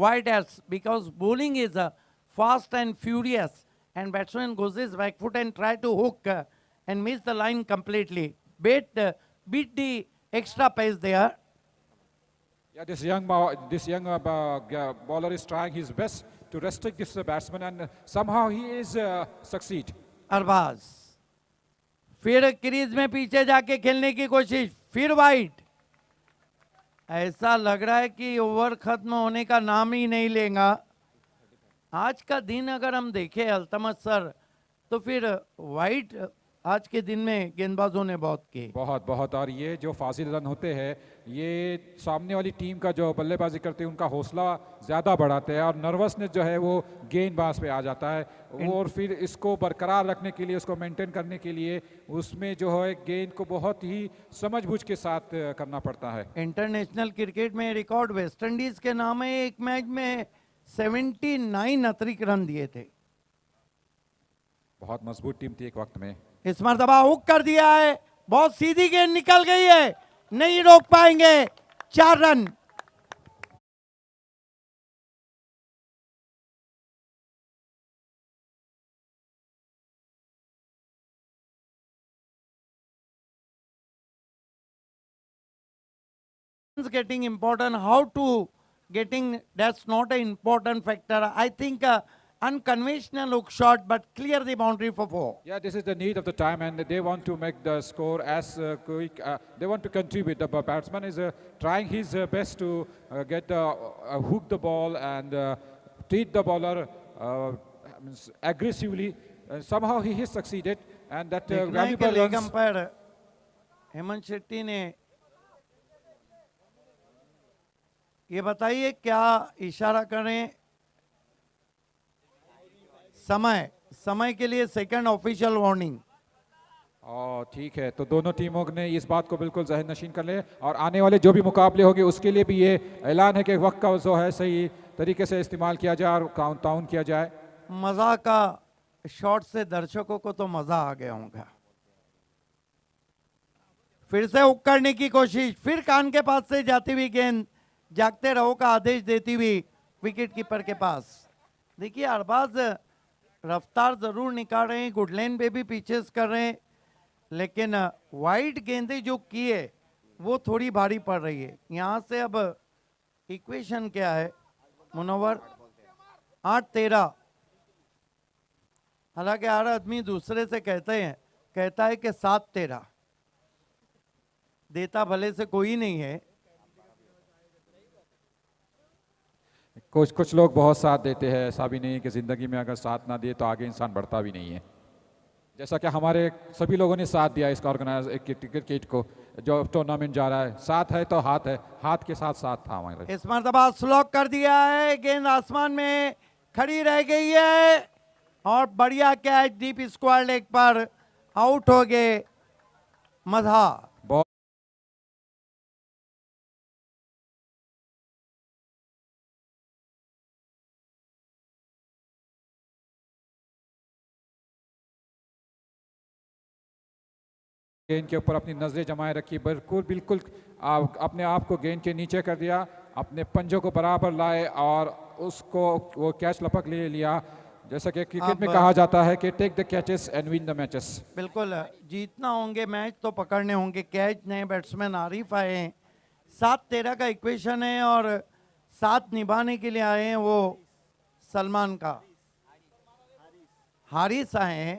wide as because bowling is fast and furious. And batsman goes his back foot and try to hook and miss the line completely. Beat the extra pace there. Yeah, this young bowler is trying his best to restrict this batsman, and somehow he is succeed. Arbaaz फिर क्रीज में पीछे जाके खेलने की कोशिश, फिर वाइड। ऐसा लग रहा है कि ओवर खत्म होने का नाम ही नहीं लेगा। आज का दिन अगर हम देखें अल्तमत सर, तो फिर वाइड आज के दिन में गेंदबाजों ने बहुत किए, बहुत। और ये जो फाजिल रन होते हैं ये सामने वाली टीम का जो बल्लेबाजी करते हैं उनका हौसला ज़्यादा बढ़ाते हैं, और नर्वसनेस जो है वो गेंदबाज पे आ जाता है। और फिर इसको बरकरार रखने के लिए, उसको मेंटेन करने के लिए उसमें जो है गेंद को बहुत ही समझबूझ के साथ करना पड़ता है। इंटरनेशनल क्रिकेट में रिकॉर्ड वेस्ट इंडीज के नाम है। एक मैच में 79 अतिरिक्त रन दिए थे। बहुत मजबूत टीम थी एक वक्त में। इस मरतबा हुक कर दिया है, बहुत सीधी गेंद निकल गई है, नहीं रोक पाएंगे। 4 run. Getting important, how to getting, that's not an important factor. I think unconventional hook shot, but clear the boundary for 4. Yeah, this is the need of the time, and they want to make the score as quick. They want to contribute. The batsman is trying his best to hook the ball and treat the bowler means aggressively. Somehow he has succeeded, and that देखना है कि valuable leg runs. Umpire Hemant Shetty ने ये बताइए क्या इशारा करें, समय के लिए सेकंड ऑफिशियल वार्निंग। ठीक है, तो दोनों टीमों ने इस बात को बिल्कुल जहन नशीन कर ले, और आने वाले जो भी मुकाबले होंगे उसके लिए भी ये ऐलान है कि वक्त का जो है सही तरीके से इस्तेमाल किया जाए और काउंट डाउन किया जाए। मजा का शॉट से दर्शकों को तो मजा आ गया होगा। फिर से हुक करने की कोशिश, फिर कान के पास से जाती हुई गेंद, जागते रहो का आदेश देती हुई विकेट कीपर के पास। देखिए अरबाज रफ्तार जरूर निकाल रहे हैं, गुड लेन पे भी पीछेस कर रहे हैं, लेकिन वाइड गेंदें जो की है वो थोड़ी भारी पड़ रही है। यहां से अब इक्वेशन क्या है मुनव्वर? 8-13। हालांकि हर आदमी दूसरे से कहता है कि 7-13, देता भले से कोई नहीं है। कुछ लोग बहुत साथ देते हैं, ऐसा भी नहीं है कि जिंदगी में अगर साथ ना दिए तो आगे इंसान बढ़ता भी नहीं है। जैसा कि हमारे सभी लोगों ने साथ दिया इसका ऑर्गेनाइज क्रिकेट को, जो टूर्नामेंट जा रहा है, साथ है तो हाथ है, हाथ के साथ साथ था हमारे। इस मरतबा स्लॉक कर दिया है, गेंद आसमान में खड़ी रह गई है और बढ़िया कैच डीप स्क्वायर लेग पर आउट हो गए मजहा। गेंद के ऊपर अपनी नजरें जमाए रखी, बिल्कुल अपने आप को गेंद के नीचे कर दिया, अपने पंजों को बराबर लाए और उसको वो कैच लपक ले लिया। जैसा कि क्रिकेट में कहा जाता है कि take the catches and win the matches. बिल्कुल, जीतना होंगे मैच तो पकड़ने होंगे कैच। नए बैट्समैन आरिफ आए हैं, 7-13 का इक्वेशन है और साथ निभाने के लिए आए हैं वो सलमान का हारिस आए हैं।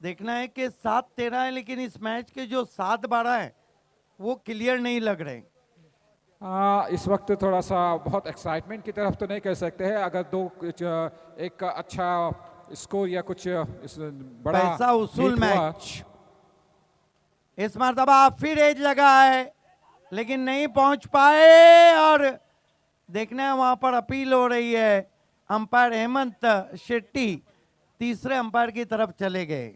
देखना है कि 7-13 है, लेकिन इस मैच के जो 7-12 है वो क्लियर नहीं लग रहे। इस वक्त थोड़ा सा बहुत एक्साइटमेंट की तरफ तो नहीं कह सकते हैं। अगर एक अच्छा स्कोर या कुछ बड़ा पैसा उसूल मैच। इस मरतबा फिर एज लगा है लेकिन नहीं पहुंच पाए और देखना है वहां पर अपील हो रही है। अंपायर हेमंत शेट्टी तीसरे अंपायर की तरफ चले गए।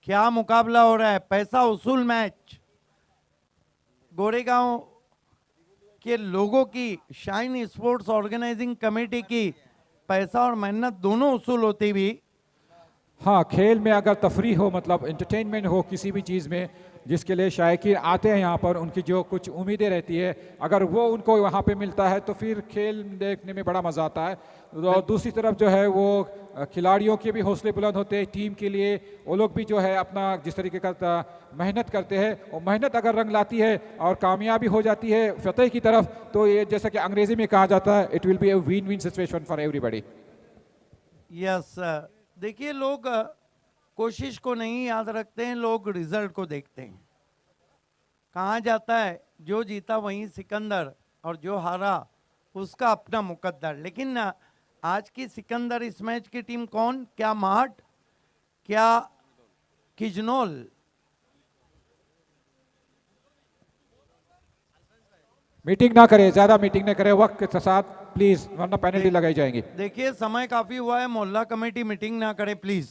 क्या मुकाबला हो रहा है, पैसा उसूल मैच। गोरेगांव के लोगों की, शाइन स्पोर्ट्स ऑर्गेनाइजिंग कमेटी की पैसा और मेहनत दोनों उसूल होती भी। हाँ, खेल में अगर तफरीह हो, मतलब एंटरटेनमेंट हो किसी भी चीज़ में, जिसके लिए शायकीन आते हैं यहाँ पर, उनकी जो कुछ उम्मीदें रहती है, अगर वो उनको वहाँ पे मिलता है तो फिर खेल देखने में बड़ा मज़ा आता है। और दूसरी तरफ जो है वो खिलाड़ियों के भी हौसले बुलंद होते हैं, टीम के लिए वो लोग भी जो है अपना जिस तरीके का मेहनत करते हैं, और मेहनत अगर रंग लाती है और कामयाबी हो जाती है फतेह की तरफ, तो ये जैसा कि अंग्रेजी में कहा जाता है, it will be a win win situation for everybody. Yes, देखिए लोग कोशिश को नहीं याद रखते हैं, लोग रिजल्ट को देखते हैं। कहा जाता है जो जीता वहीं सिकंदर और जो हारा उसका अपना मुकद्दर। लेकिन आज की सिकंदर इस मैच की टीम कौन? क्या माहट, क्या किजनोल? मीटिंग ना करें, ज्यादा मीटिंग ना करें, वक्त के साथ प्लीज, वरना पेनल्टी लगाई जाएंगी। देखिए समय काफी हुआ है, मोहल्ला कमेटी मीटिंग ना करे प्लीज।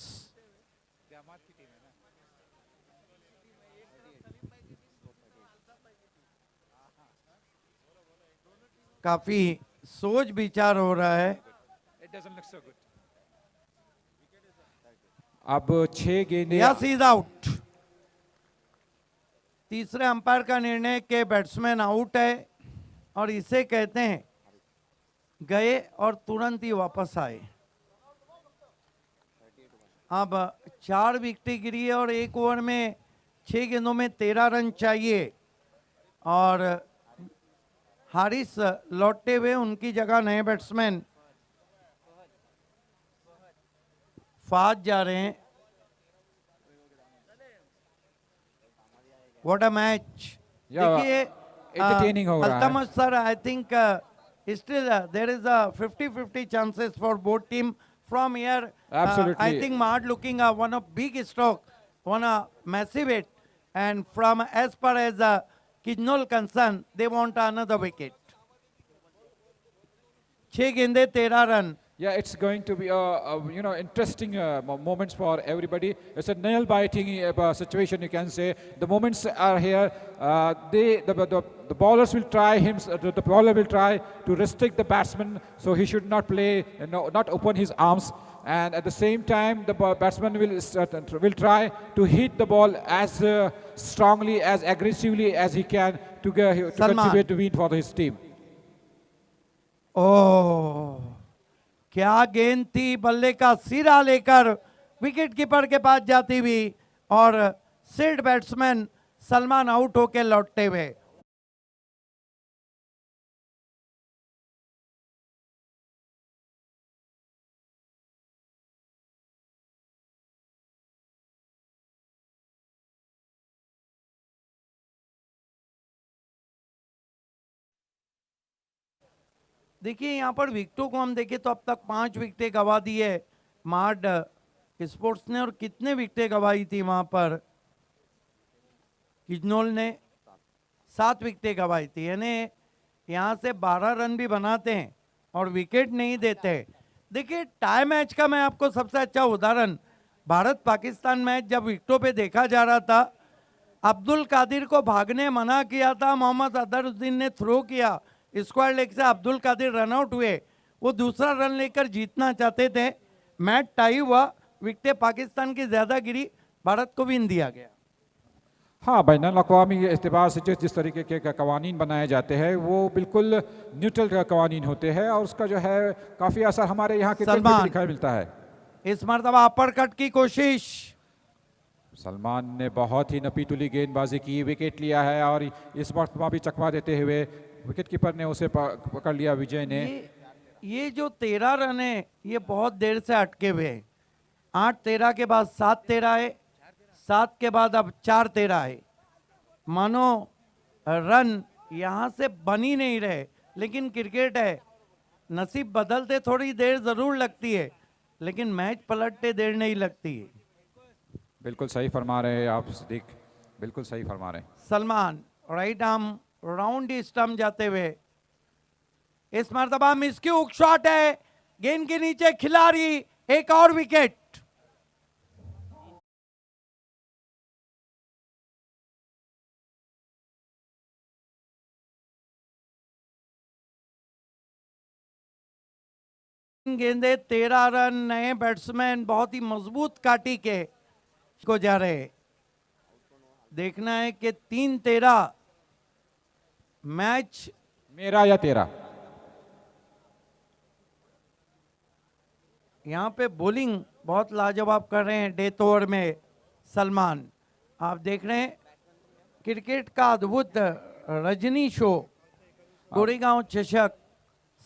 काफी सोच विचार हो रहा है। अब 6 गेंदें। Yes, is out. तीसरे अंपायर का निर्णय के बैट्समैन आउट है और इसे कहते हैं गए और तुरंत ही वापस आए। अब 4 विकेटें गिरी है और 1 ओवर में 6 गेंदों में 13 रन चाहिए और हारिस लौटते हुए, उनकी जगह नए बैट्समैन फाज जा रहे हैं। What a match. देखिए entertaining हो रहा है। Altamash sir, I think Still, there is a 50-50 chances for both team. From here, Absolutely. I think Mahad looking one of big stroke, one a massive hit. And from as far as Kijnol concerned, they want another wicket. 6 गेंदे 13 run. Yeah, it's going to be interesting moments for everybody. It's a nail-biting situation, you can say. The moments are here. The bowlers will try the bowler will try to restrict the batsman, so he should not play, not open his arms. And at the same time, the batsman will try to hit the ball as strongly, as aggressively as he can to contribute to win for his team. ओह, क्या गेंद थी, बल्ले का सिरा लेकर विकेट कीपर के पास जाती हुई और सीड बैट्समैन सलमान आउट होके लौटते हुए. देखिए यहाँ पर विकेटों को हम देखें तो अब तक 5 विकेटें गवा दी है मार्ड स्पोर्ट्स ने, और कितने विकेटें गवाई थी वहां पर किजनोल ने 7 विकेटें गवाई थी. यानी यहाँ से 12 रन भी बनाते हैं और विकेट नहीं देते. देखिए टाई मैच का मैं आपको सबसे अच्छा उदाहरण भारत पाकिस्तान मैच जब विकेटों पे देखा जा रहा था, अब्दुल कादिर को भागने मना किया था, मोहम्मद अजहरुद्दीन ने थ्रो किया, स्क्वायर लेग से अब्दुल कादिर रन आउट हुए, वो दूसरा रन लेकर जीतना चाहते थे. मैच टाई हुआ, विकेटें पाकिस्तान की ज्यादा गिरी, भारत को विन दिया गया. हाँ, बैनुल अक़वामी एतबार से जिस तरीके के कवानीन बनाए जाते हैं वो बिल्कुल न्यूट्रल कवानीन होते हैं और उसका जो है काफ़ी असर हमारे यहाँ के सलमान दिखाई मिलता है. इस मरतबा अपर कट की कोशिश, सलमान ने बहुत ही नपीतुली गेंदबाजी की, विकेट लिया है और इस मरतबा भी चकमा देते हुए विकेट कीपर ने उसे पकड़ लिया. विजय ने ये जो 13 रन है ये बहुत देर से अटके हुए हैं. 8-13 के बाद 7-13 है, 7 के बाद अब 4-13 है. मानो रन यहाँ से बन ही नहीं रहे, लेकिन क्रिकेट है, नसीब बदलते थोड़ी देर जरूर लगती है लेकिन मैच पलटते देर नहीं लगती है. बिल्कुल सही फरमा रहे हैं आप सिद्दीक, बिल्कुल सही फरमा रहे हैं. Salman right arm round stump जाते हुए, इस मरतबा मिस की हुक शॉट है, गेंद के नीचे खिलाड़ी, एक और विकेट. गेंदे 13 रन, नए बैट्समैन बहुत ही मजबूत काटी के को जा रहे. देखना है कि 3-13 मैच मेरा या तेरा. यहाँ पे बॉलिंग बहुत लाजवाब कर रहे हैं डेथ ओवर में सलमान. आप देख रहे हैं क्रिकेट का अद्भुत रजनी शो, गोरेगांव चषक,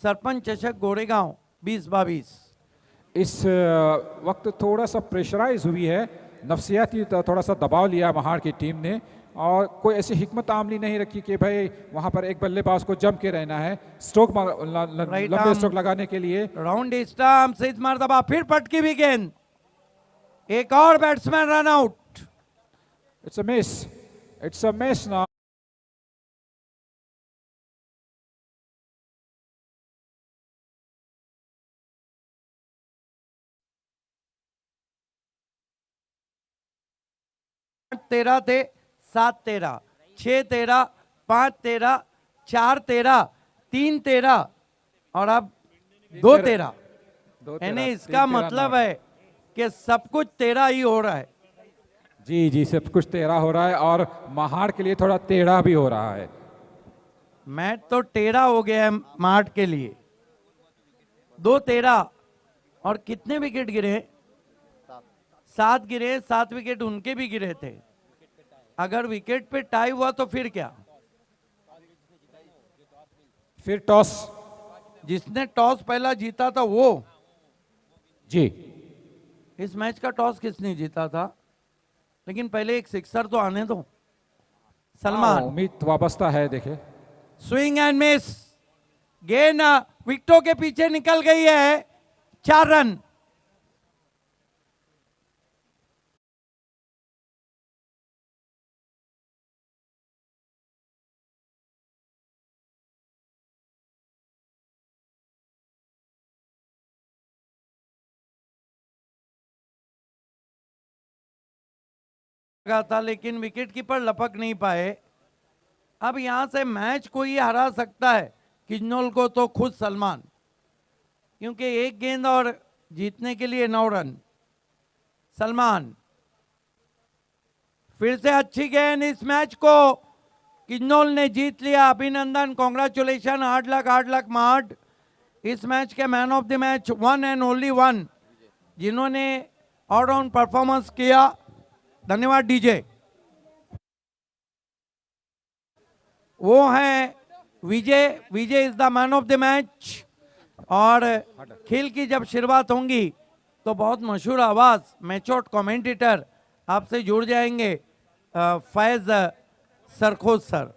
सरपंच चषक गोरेगांव 2022. इस वक्त थोड़ा सा प्रेशराइज हुई है, नफसियाती थोड़ा सा दबाव लिया महाड़ की टीम ने और कोई ऐसी हिकमत आमली नहीं रखी कि भाई वहां पर एक बल्लेबाज को जम के रहना है स्ट्रोक लंबे स्ट्रोक लगाने के लिए. राउंड स्टंप से इस मरतबा फिर पटकी भी गेंद, एक और batsman run out. It's a miss now. तेरह थे, 7-13, 6-13, 5-13, 4-13, 3-13 और अब 2-13. यानी इसका मतलब है कि सब कुछ 13 ही हो रहा है. जी जी, सब कुछ 13 हो रहा है और महाड़ के लिए थोड़ा टेढ़ा भी हो रहा है. मैच तो टेढ़ा हो गया है महाड़ के लिए. 2-13 और कितने विकेट गिरे? 7 गिरे. 7 विकेट उनके भी गिरे थे. अगर विकेट पे टाई हुआ तो फिर क्या? फिर टॉस, जिसने टॉस पहला जीता था वो. जी, इस मैच का टॉस किसने जीता था? लेकिन पहले एक सिक्सर तो आने दो. सलमान उम्मीद वाबस्ता है. देखे स्विंग एंड मिस, गेंद विकेटों के पीछे निकल गई है, 4 रन। था लेकिन विकेट कीपर लपक नहीं पाए। अब यहां से मैच कोई हरा सकता है, किन्नौल को तो खुद सलमान, क्योंकि एक गेंद और जीतने के लिए 9 रन। सलमान फिर से अच्छी गेंद, इस मैच को किन्नौल ने जीत लिया। अभिनंदन, कॉन्ग्रेचुलेशन, 8 लाख मार्ट। इस मैच के man of the match 1 and only 1 जिन्होंने ऑलराउंड परफॉर्मेंस किया। धन्यवाद डीजे। वो है Vijay. Vijay is the man of the match. और खेल की जब शुरुआत होंगी तो बहुत मशहूर आवाज मैचोट कमेंटेटर आपसे जुड़ जाएंगे, फैज सरखोज सर।